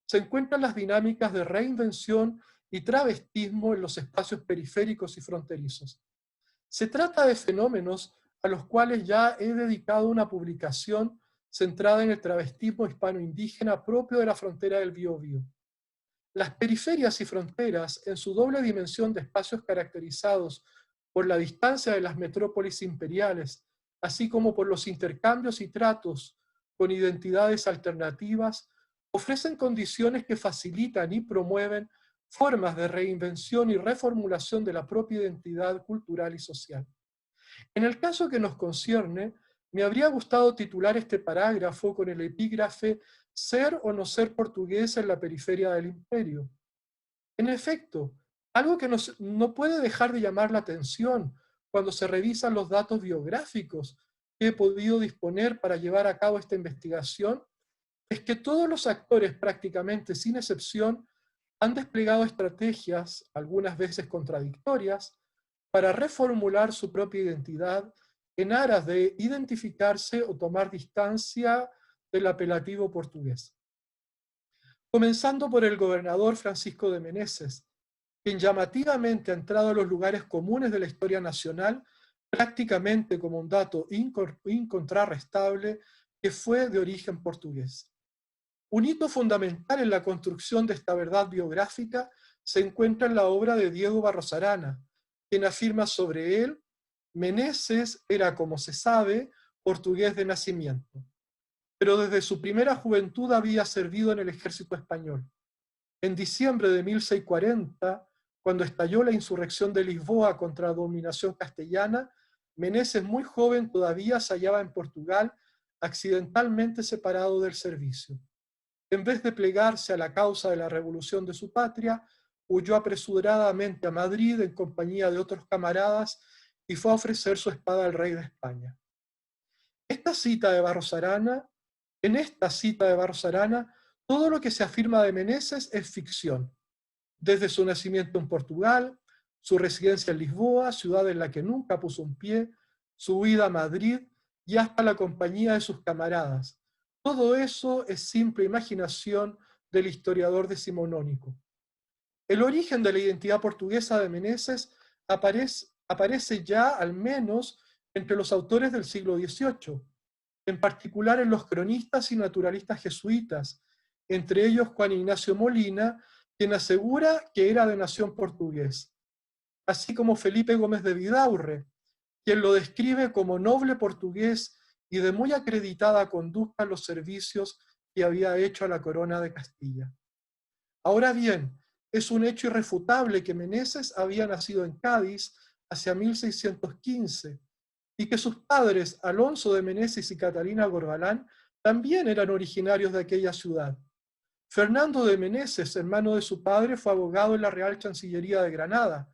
se encuentran las dinámicas de reinvención y travestismo en los espacios periféricos y fronterizos. Se trata de fenómenos a los cuales ya he dedicado una publicación centrada en el travestismo hispano-indígena propio de la frontera del Biobío. Las periferias y fronteras, en su doble dimensión de espacios caracterizados por la distancia de las metrópolis imperiales, así como por los intercambios y tratos con identidades alternativas, ofrecen condiciones que facilitan y promueven formas de reinvención y reformulación de la propia identidad cultural y social. En el caso que nos concierne, me habría gustado titular este parágrafo con el epígrafe «Ser o no ser portugués en la periferia del imperio». En efecto, algo que no puede dejar de llamar la atención cuando se revisan los datos biográficos que he podido disponer para llevar a cabo esta investigación, es que todos los actores, prácticamente sin excepción, han desplegado estrategias, algunas veces contradictorias, para reformular su propia identidad en aras de identificarse o tomar distancia del apelativo portugués. Comenzando por el gobernador Francisco de Meneses, quien llamativamente ha entrado a los lugares comunes de la historia nacional prácticamente como un dato incontrarrestable que fue de origen portugués. Un hito fundamental en la construcción de esta verdad biográfica se encuentra en la obra de Diego Barros Arana, quien afirma sobre él: Meneses era, como se sabe, portugués de nacimiento, pero desde su primera juventud había servido en el ejército español. En diciembre de 1640, cuando estalló la insurrección de Lisboa contra la dominación castellana, Meneses, muy joven todavía, se hallaba en Portugal, accidentalmente separado del servicio. En vez de plegarse a la causa de la revolución de su patria, huyó apresuradamente a Madrid en compañía de otros camaradas y fue a ofrecer su espada al rey de España. En esta cita de Barros Arana, todo lo que se afirma de Meneses es ficción. Desde su nacimiento en Portugal, su residencia en Lisboa, ciudad en la que nunca puso un pie, su huida a Madrid y hasta la compañía de sus camaradas. Todo eso es simple imaginación del historiador decimonónico. El origen de la identidad portuguesa de Meneses aparece ya al menos entre los autores del siglo XVIII, en particular en los cronistas y naturalistas jesuitas, entre ellos Juan Ignacio Molina, quien asegura que era de nación portugués, así como Felipe Gómez de Vidaurre, quien lo describe como noble portugués y de muy acreditada conducta en los servicios que había hecho a la corona de Castilla. Ahora bien, es un hecho irrefutable que Meneses había nacido en Cádiz hacia 1615 y que sus padres, Alonso de Meneses y Catalina Gorbalán, también eran originarios de aquella ciudad. Fernando de Meneses, hermano de su padre, fue abogado en la Real Chancillería de Granada,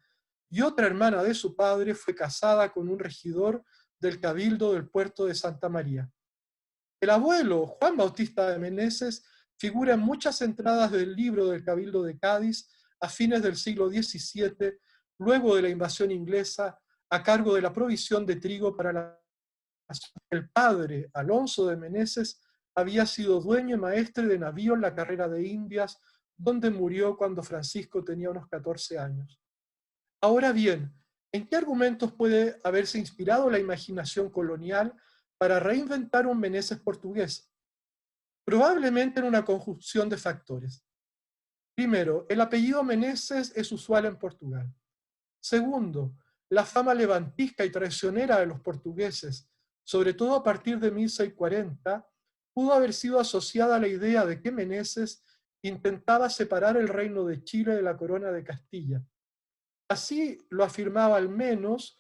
y otra hermana de su padre fue casada con un regidor del Cabildo del puerto de Santa María. El abuelo, Juan Bautista de Meneses, figura en muchas entradas del libro del Cabildo de Cádiz a fines del siglo XVII, luego de la invasión inglesa, a cargo de la provisión de trigo para la nación. El padre, Alonso de Meneses, había sido dueño y maestre de navío en la carrera de Indias, donde murió cuando Francisco tenía unos 14 años. Ahora bien, ¿en qué argumentos puede haberse inspirado la imaginación colonial para reinventar un Meneses portugués? Probablemente en una conjunción de factores. Primero, el apellido Meneses es usual en Portugal. Segundo, la fama levantisca y traicionera de los portugueses, sobre todo a partir de 1640, pudo haber sido asociada a la idea de que Meneses intentaba separar el reino de Chile de la corona de Castilla. Así lo afirmaba al menos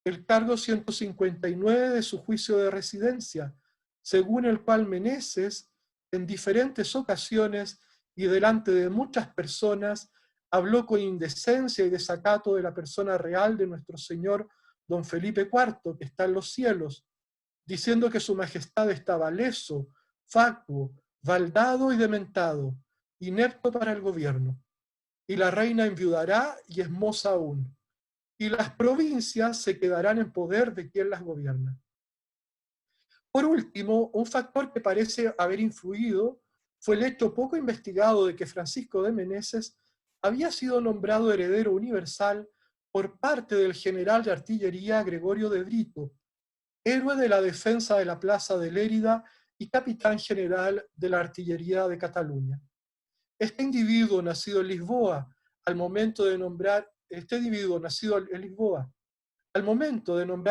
el cargo 159 de su juicio de residencia, según el cual Meneses, en diferentes ocasiones y delante de muchas personas, habló con indecencia y desacato de la persona real de nuestro Señor don Felipe IV, que está en los cielos, diciendo que su majestad estaba leso, facuo, baldado y dementado, inepto para el gobierno. Y la reina enviudará y es moza aún, y las provincias se quedarán en poder de quien las gobierna. Por último, un factor que parece haber influido fue el hecho poco investigado de que Francisco de Meneses había sido nombrado heredero universal por parte del general de artillería Gregorio de Brito, héroe de la defensa de la plaza de Lérida y capitán general de la artillería de Cataluña. Este individuo nacido en Lisboa, al momento de nombrar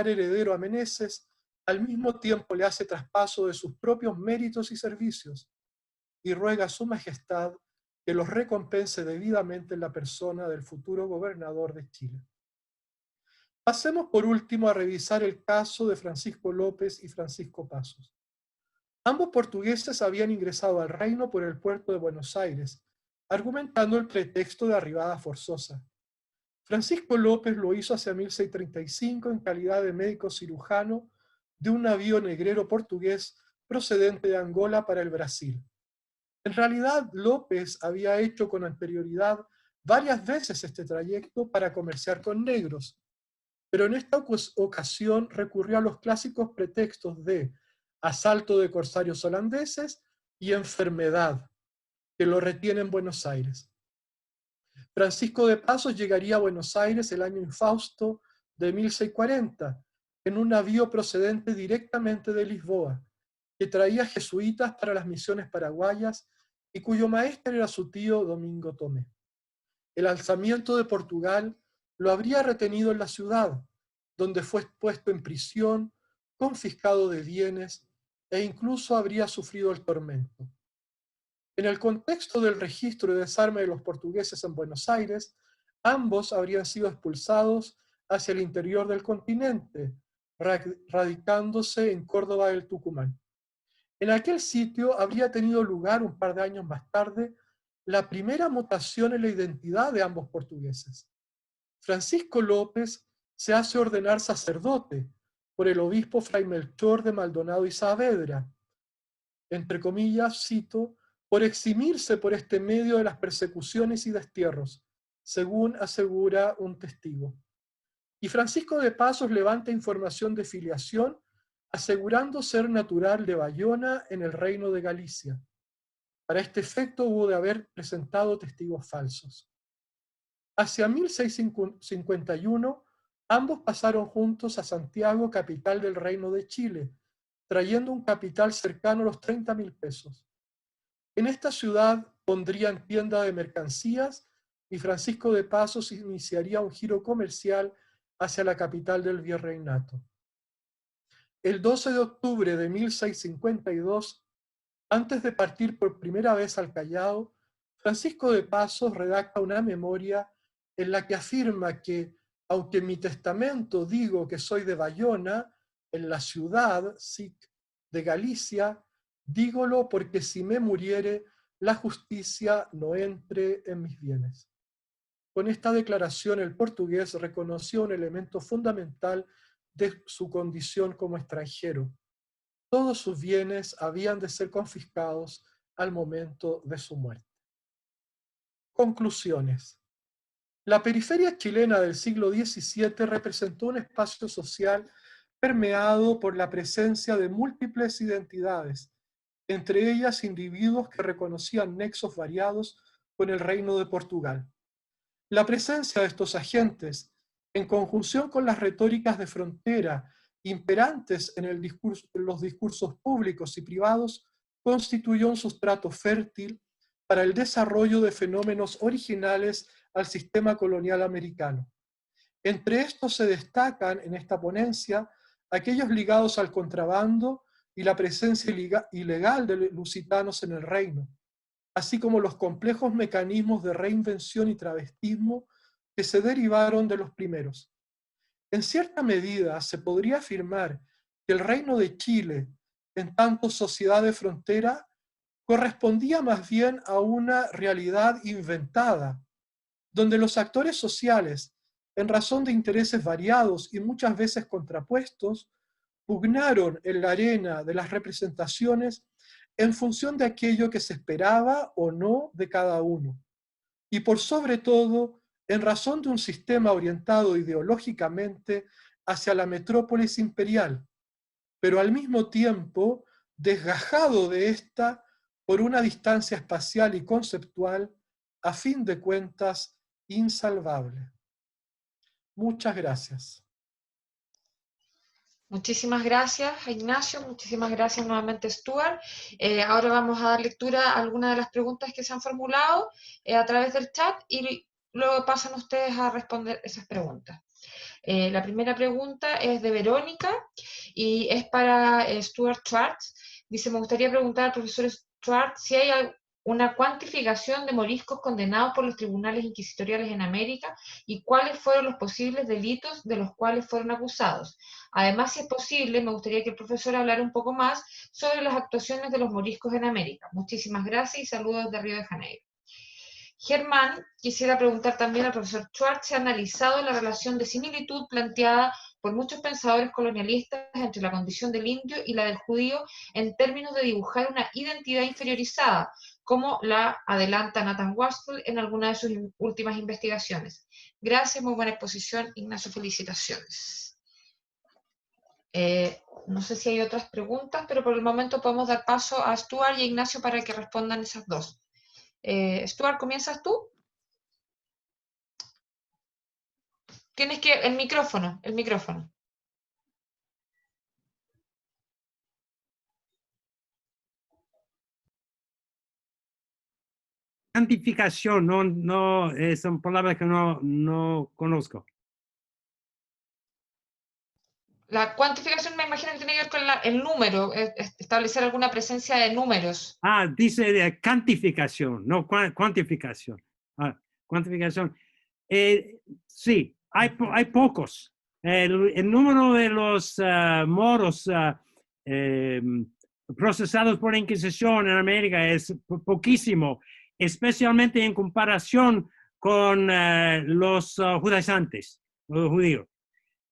heredero a Meneses, al mismo tiempo le hace traspaso de sus propios méritos y servicios, y ruega a su majestad que los recompense debidamente en la persona del futuro gobernador de Chile. Pasemos por último a revisar el caso de Francisco López y Francisco Pazos. Ambos portugueses habían ingresado al reino por el puerto de Buenos Aires, argumentando el pretexto de arribada forzosa. Francisco López lo hizo hacia 1635 en calidad de médico cirujano de un navío negrero portugués procedente de Angola para el Brasil. En realidad, López había hecho con anterioridad varias veces este trayecto para comerciar con negros, pero en esta ocasión recurrió a los clásicos pretextos de asalto de corsarios holandeses y enfermedad, que lo retiene en Buenos Aires. Francisco de Pazos llegaría a Buenos Aires el año infausto de 1640, en un navío procedente directamente de Lisboa, que traía jesuitas para las misiones paraguayas y cuyo maestro era su tío Domingo Tomé. El alzamiento de Portugal lo habría retenido en la ciudad, donde fue puesto en prisión, confiscado de bienes e incluso habría sufrido el tormento. En el contexto del registro de desarme de los portugueses en Buenos Aires, ambos habrían sido expulsados hacia el interior del continente, radicándose en Córdoba del Tucumán. En aquel sitio habría tenido lugar un par de años más tarde la primera mutación en la identidad de ambos portugueses. Francisco López se hace ordenar sacerdote por el obispo Fray Melchor de Maldonado y Saavedra, entre comillas, cito, por eximirse por este medio de las persecuciones y destierros, según asegura un testigo. Y Francisco de Pazos levanta información de filiación, asegurando ser natural de Bayona en el reino de Galicia. Para este efecto hubo de haber presentado testigos falsos. Hacia 1651, ambos pasaron juntos a Santiago, capital del Reino de Chile, trayendo un capital cercano a los 30.000 pesos. En esta ciudad pondrían tienda de mercancías y Francisco de Pazos iniciaría un giro comercial hacia la capital del virreinato. El 12 de octubre de 1652, Antes de partir por primera vez al Callao, Francisco de Pasos redacta una memoria en la que afirma que, aunque en mi testamento digo que soy de Bayona, en la ciudad, SIC, de Galicia, dígolo porque si me muriere, la justicia no entre en mis bienes. Con esta declaración, el portugués reconoció un elemento fundamental de su condición como extranjero. Todos sus bienes habían de ser confiscados al momento de su muerte. Conclusiones. La periferia chilena del siglo XVII representó un espacio social permeado por la presencia de múltiples identidades, entre ellas individuos que reconocían nexos variados con el Reino de Portugal. La presencia de estos agentes, en conjunción con las retóricas de frontera imperantes en los discursos públicos y privados, constituyó un sustrato fértil para el desarrollo de fenómenos originales al sistema colonial americano. Entre estos se destacan en esta ponencia aquellos ligados al contrabando y la presencia ilegal de lusitanos en el reino, así como los complejos mecanismos de reinvención y travestismo que se derivaron de los primeros. En cierta medida se podría afirmar que el Reino de Chile, en tanto sociedad de frontera, correspondía más bien a una realidad inventada, donde los actores sociales, en razón de intereses variados y muchas veces contrapuestos, pugnaron en la arena de las representaciones en función de aquello que se esperaba o no de cada uno, y por sobre todo en razón de un sistema orientado ideológicamente hacia la metrópolis imperial, pero al mismo tiempo desgajado de esta por una distancia espacial y conceptual, a fin de cuentas, insalvable. Muchas gracias. Muchísimas gracias, Ignacio. Muchísimas gracias nuevamente, Stuart. Ahora vamos a dar lectura a algunas de las preguntas que se han formulado a través del chat y luego pasan ustedes a responder esas preguntas. La primera pregunta es de Verónica y es para Stuart Schwartz. Dice, me gustaría preguntar al profesor Schwartz si hay una cuantificación de moriscos condenados por los tribunales inquisitoriales en América y cuáles fueron los posibles delitos de los cuales fueron acusados. Además, si es posible, me gustaría que el profesor hablara un poco más sobre las actuaciones de los moriscos en América. Muchísimas gracias y saludos desde Río de Janeiro. Germán, quisiera preguntar también al profesor Schwartz si ha analizado la relación de similitud planteada por muchos pensadores colonialistas entre la condición del indio y la del judío en términos de dibujar una identidad inferiorizada, como la adelanta Nathan Westphal en alguna de sus últimas investigaciones. Gracias, muy buena exposición, Ignacio, felicitaciones. No sé si hay otras preguntas, pero por el momento podemos dar paso a Stuart y a Ignacio para que respondan esas dos. Stuart, ¿comienzas tú? Tienes que, el micrófono. Cuantificación, no, son palabras que no conozco. La cuantificación me imagino que tiene que ver con el número, establecer alguna presencia de números. Ah, dice de cuantificación, no cuantificación. Cuantificación. Sí, hay pocos. El número de los moros procesados por la Inquisición en América es poquísimo, especialmente en comparación con los judaizantes, los judíos.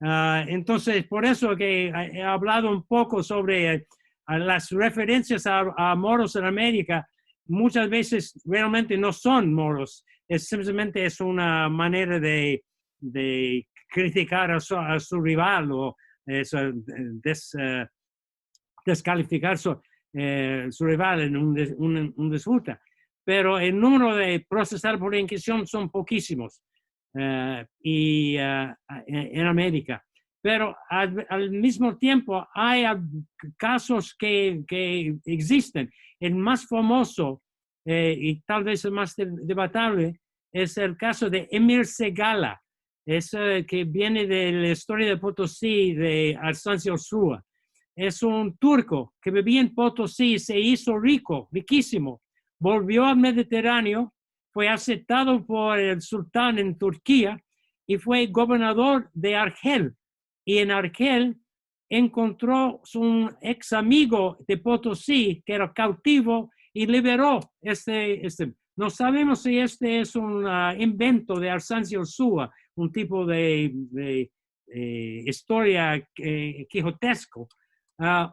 Entonces, por eso que he hablado un poco sobre las referencias a moros en América. Muchas veces realmente no son moros, simplemente es una manera de criticar a su rival o descalificar su rival en un disputa. Pero el número de procesados por la Inquisición son poquísimos en América. Pero al mismo tiempo hay casos que existen. El más famoso y tal vez el más debatable es el caso de Emir Segala, que viene de la historia de Potosí de Alzancio Ursúa. es un turco que vivía en Potosí, se hizo rico, riquísimo. Volvió al Mediterráneo, fue aceptado por el sultán en Turquía y fue gobernador de Argel. Y en Argel encontró un ex amigo de Potosí que era cautivo y liberó No sabemos si este es un invento de Arsancio Ursúa, un tipo de historia quijotesco,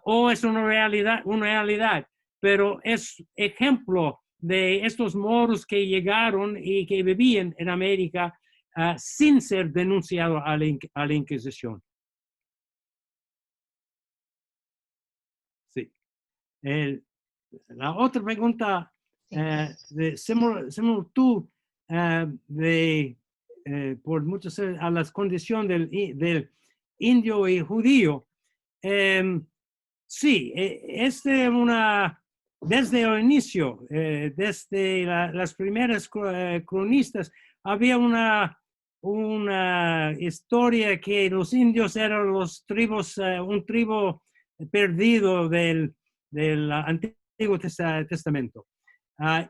o es una realidad, pero es ejemplo de estos moros que llegaron y que vivían en América sin ser denunciados a la Inquisición. Sí. La otra pregunta de similitud por muchas a las condiciones del indio y judío. Sí, desde el inicio, desde las primeras cronistas, había una historia que los indios eran los tribus, un tribu perdido del Antiguo Testamento.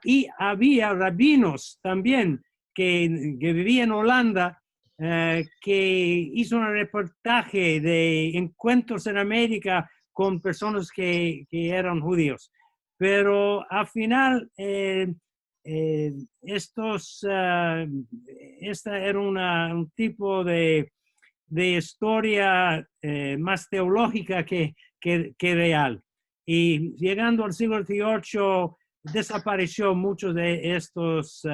Y había rabinos también que vivían en Holanda, que hizo un reportaje de encuentros en América con personas que eran judíos. Pero al final, esta era un tipo de historia más teológica que real. Y llegando al siglo XVIII, desapareció mucho de estas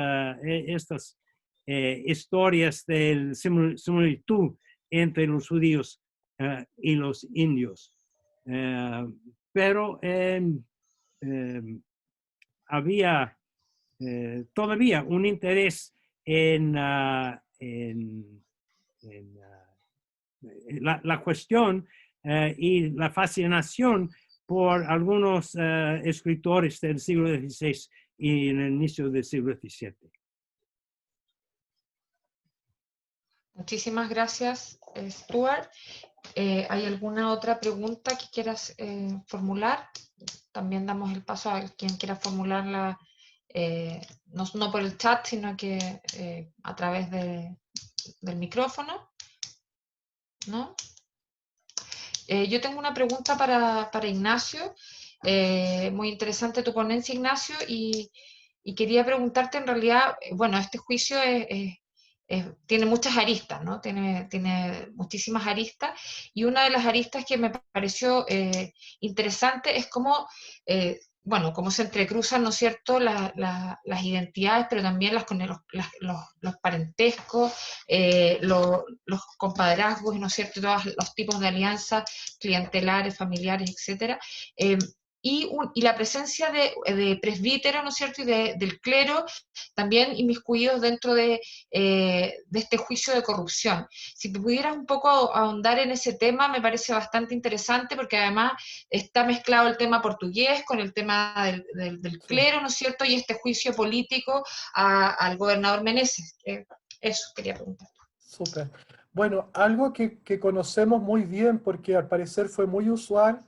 historias de similitud entre los judíos y los indios. Pero había todavía un interés en la cuestión y la fascinación por algunos escritores del siglo XVI y en el inicio del siglo XVII. Muchísimas gracias, Stuart. ¿Hay alguna otra pregunta que quieras formular? También damos el paso a quien quiera formularla, no por el chat, sino que a través del micrófono, ¿no? Yo tengo una pregunta para Ignacio. Muy interesante tu ponencia, Ignacio, y quería preguntarte en realidad, bueno, este juicio tiene muchas aristas, ¿no? Tiene muchísimas aristas, y una de las aristas que me pareció interesante es cómo, bueno, cómo se entrecruzan, ¿no es cierto?, las identidades, pero también los parentescos, los compadrazgos, ¿no es cierto?, todos los tipos de alianzas clientelares, familiares, etcétera. Y la presencia de presbíteros, ¿no es cierto?, y del clero también inmiscuidos dentro de este juicio de corrupción. Si pudieras un poco ahondar en ese tema, me parece bastante interesante, porque además está mezclado el tema portugués con el tema del clero, ¿no es cierto?, y este juicio político al gobernador Meneses. Eso quería preguntar. Súper. Bueno, algo que conocemos muy bien, porque al parecer fue muy usual,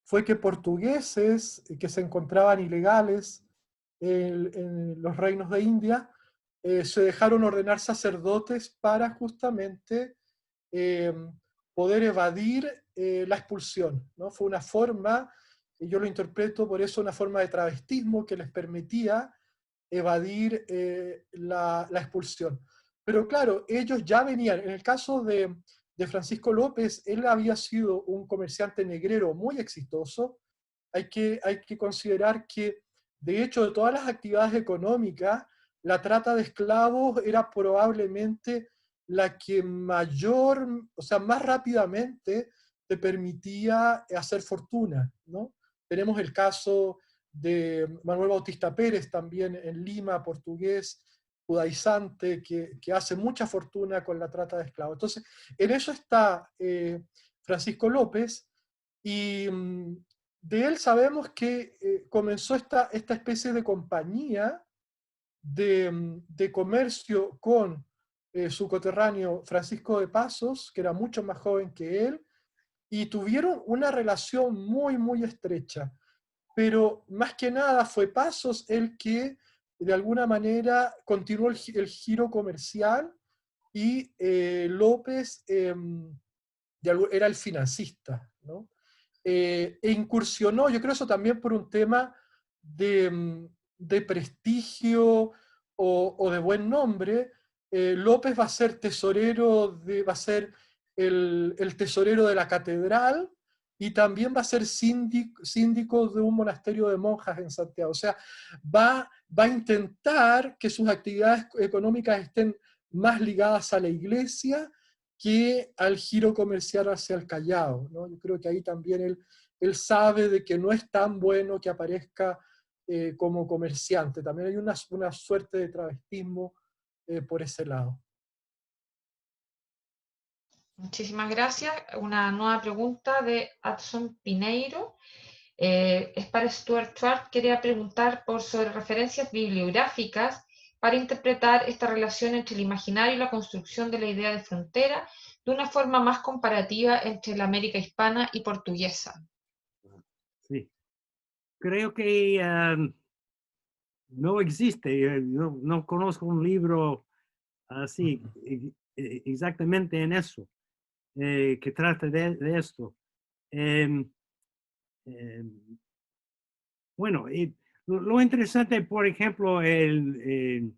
fue que portugueses que se encontraban ilegales en los reinos de India, se dejaron ordenar sacerdotes para justamente poder evadir la expulsión, ¿no? Fue una forma, y yo lo interpreto por eso, una forma de travestismo que les permitía evadir la expulsión. Pero claro, ellos ya venían, en el caso de Francisco López, él había sido un comerciante negrero muy exitoso. Hay que considerar que, de hecho, de todas las actividades económicas, la trata de esclavos era probablemente la que mayor, o sea, más rápidamente te permitía hacer fortuna, ¿no? Tenemos el caso de Manuel Bautista Pérez, también en Lima, portugués, judaizante, que hace mucha fortuna con la trata de esclavos. Entonces, en eso está Francisco López, y de él sabemos que comenzó esta especie de compañía de comercio con su coterráneo Francisco de Pasos, que era mucho más joven que él, y tuvieron una relación muy, muy estrecha. Pero más que nada fue Pazos el que de alguna manera continuó el giro comercial y López era el financista, ¿no? E incursionó, yo creo eso también por un tema de prestigio o de buen nombre. López va a ser tesorero, va a ser el tesorero de la catedral y también va a ser síndico de un monasterio de monjas en Santiago. O sea, va a intentar que sus actividades económicas estén más ligadas a la iglesia que al giro comercial hacia el Callao, ¿no? Yo creo que ahí también él sabe de que no es tan bueno que aparezca como comerciante. También hay una suerte de travestismo por ese lado. Muchísimas gracias. Una nueva pregunta de Adson Pineiro. Es para Stuart Schwartz. Quería preguntar sobre referencias bibliográficas para interpretar esta relación entre el imaginario y la construcción de la idea de frontera de una forma más comparativa entre la América hispana y portuguesa. Sí. Creo que no existe, no conozco un libro así, exactamente en eso, que trate de esto. Bueno, lo interesante, por ejemplo, en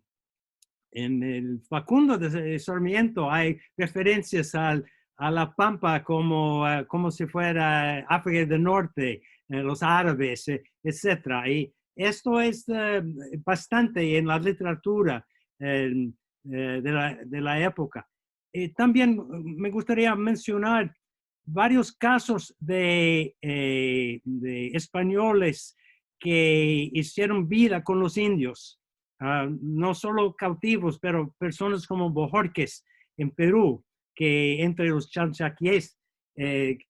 el Facundo de Sarmiento hay referencias a la Pampa como si fuera África del Norte, los árabes, etc. Y esto es bastante en la literatura de la época. También me gustaría mencionar varios casos de españoles que hicieron vida con los indios. No solo cautivos, pero personas como Bojorquez en Perú, que entre los chalchaquíes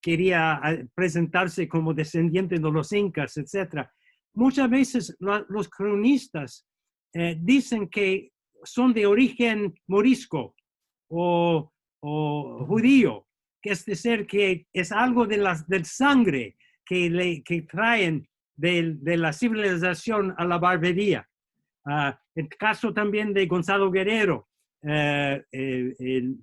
quería presentarse como descendiente de los incas, etc. Muchas veces los cronistas dicen que son de origen morisco o judío, que es decir, que es algo del sangre que traen de la civilización a la barbarie. El caso también de Gonzalo Guerrero, el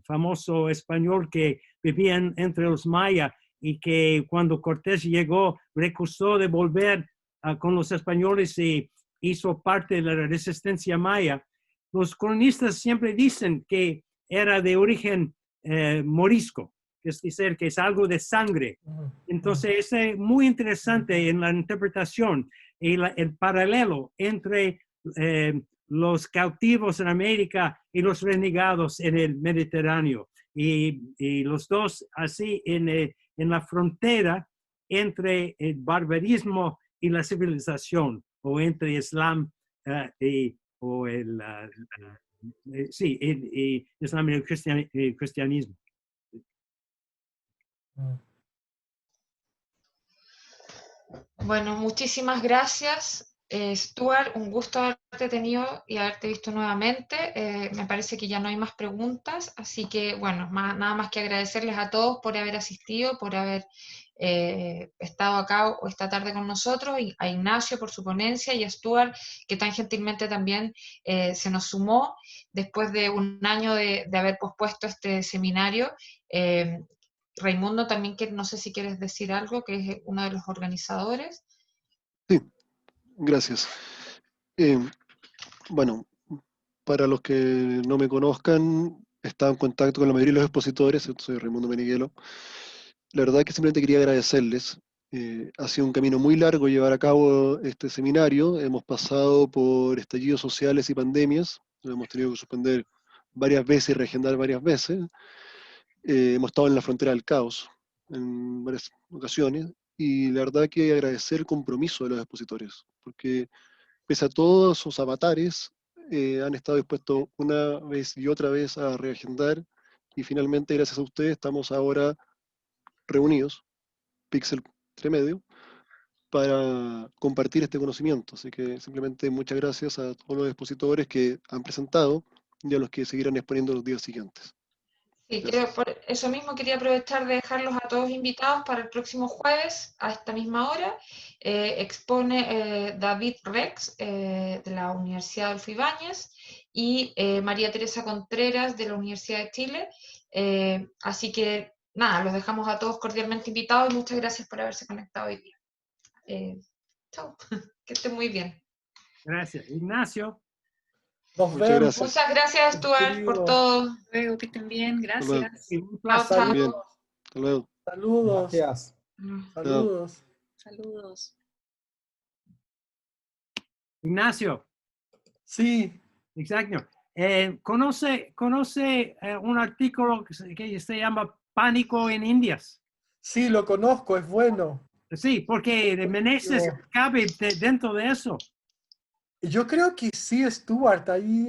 famoso español que vivía entre los mayas y que cuando Cortés llegó recusó de volver con los españoles y hizo parte de la resistencia maya. Los cronistas siempre dicen que era de origen morisco, es decir, que es algo de sangre. Entonces es muy interesante en la interpretación y el paralelo entre los cautivos en América y los renegados en el Mediterráneo. Y los dos así en la frontera entre el barbarismo y la civilización, o entre Islam o el Islam y el cristianismo. Bueno, muchísimas gracias, Stuart. Un gusto haberte tenido y haberte visto nuevamente. Me parece que ya no hay más preguntas, así que, bueno, nada más que agradecerles a todos por haber asistido, por haber estado acá esta tarde con nosotros, y a Ignacio por su ponencia y a Stuart, que tan gentilmente también se nos sumó después de un año de haber pospuesto este seminario. Raimundo también, que no sé si quieres decir algo, que es uno de los organizadores. Sí, gracias. Bueno, para los que no me conozcan, he estado en contacto con la mayoría de los expositores, soy Raimundo Meniguelo. La verdad es que simplemente quería agradecerles. Ha sido un camino muy largo llevar a cabo este seminario. Hemos pasado por estallidos sociales y pandemias. Lo hemos tenido que suspender varias veces y reagendar varias veces. Hemos estado en la frontera del caos en varias ocasiones. Y la verdad que agradecer el compromiso de los expositores, porque pese a todos sus avatares, han estado dispuestos una vez y otra vez a reagendar, y finalmente, gracias a ustedes, estamos ahora reunidos, Pixel entre medio, para compartir este conocimiento. Así que simplemente muchas gracias a todos los expositores que han presentado y a los que seguirán exponiendo los días siguientes. Sí, por eso mismo quería aprovechar de dejarlos a todos invitados para el próximo jueves a esta misma hora. Expone David Rex de la Universidad Adolfo Ibáñez y María Teresa Contreras de la Universidad de Chile. Así que nada, los dejamos a todos cordialmente invitados y muchas gracias por haberse conectado hoy día. Chao, que estén muy bien. Gracias. Ignacio. Nos Muchas vemos. gracias. Muchas gracias, Stuart, por todo. Luego, que estén bien, luego. gracias. Y un Chao, placer. chao. Muy bien. Hasta luego. Saludos. Gracias. Saludos. Saludos. Ignacio. Sí, Exacto. ¿Conoce un artículo que se llama Pánico en Indias? sí, lo conozco, es bueno. Sí, porque Meneses cabe dentro de eso. Yo creo que sí, Stuart, ahí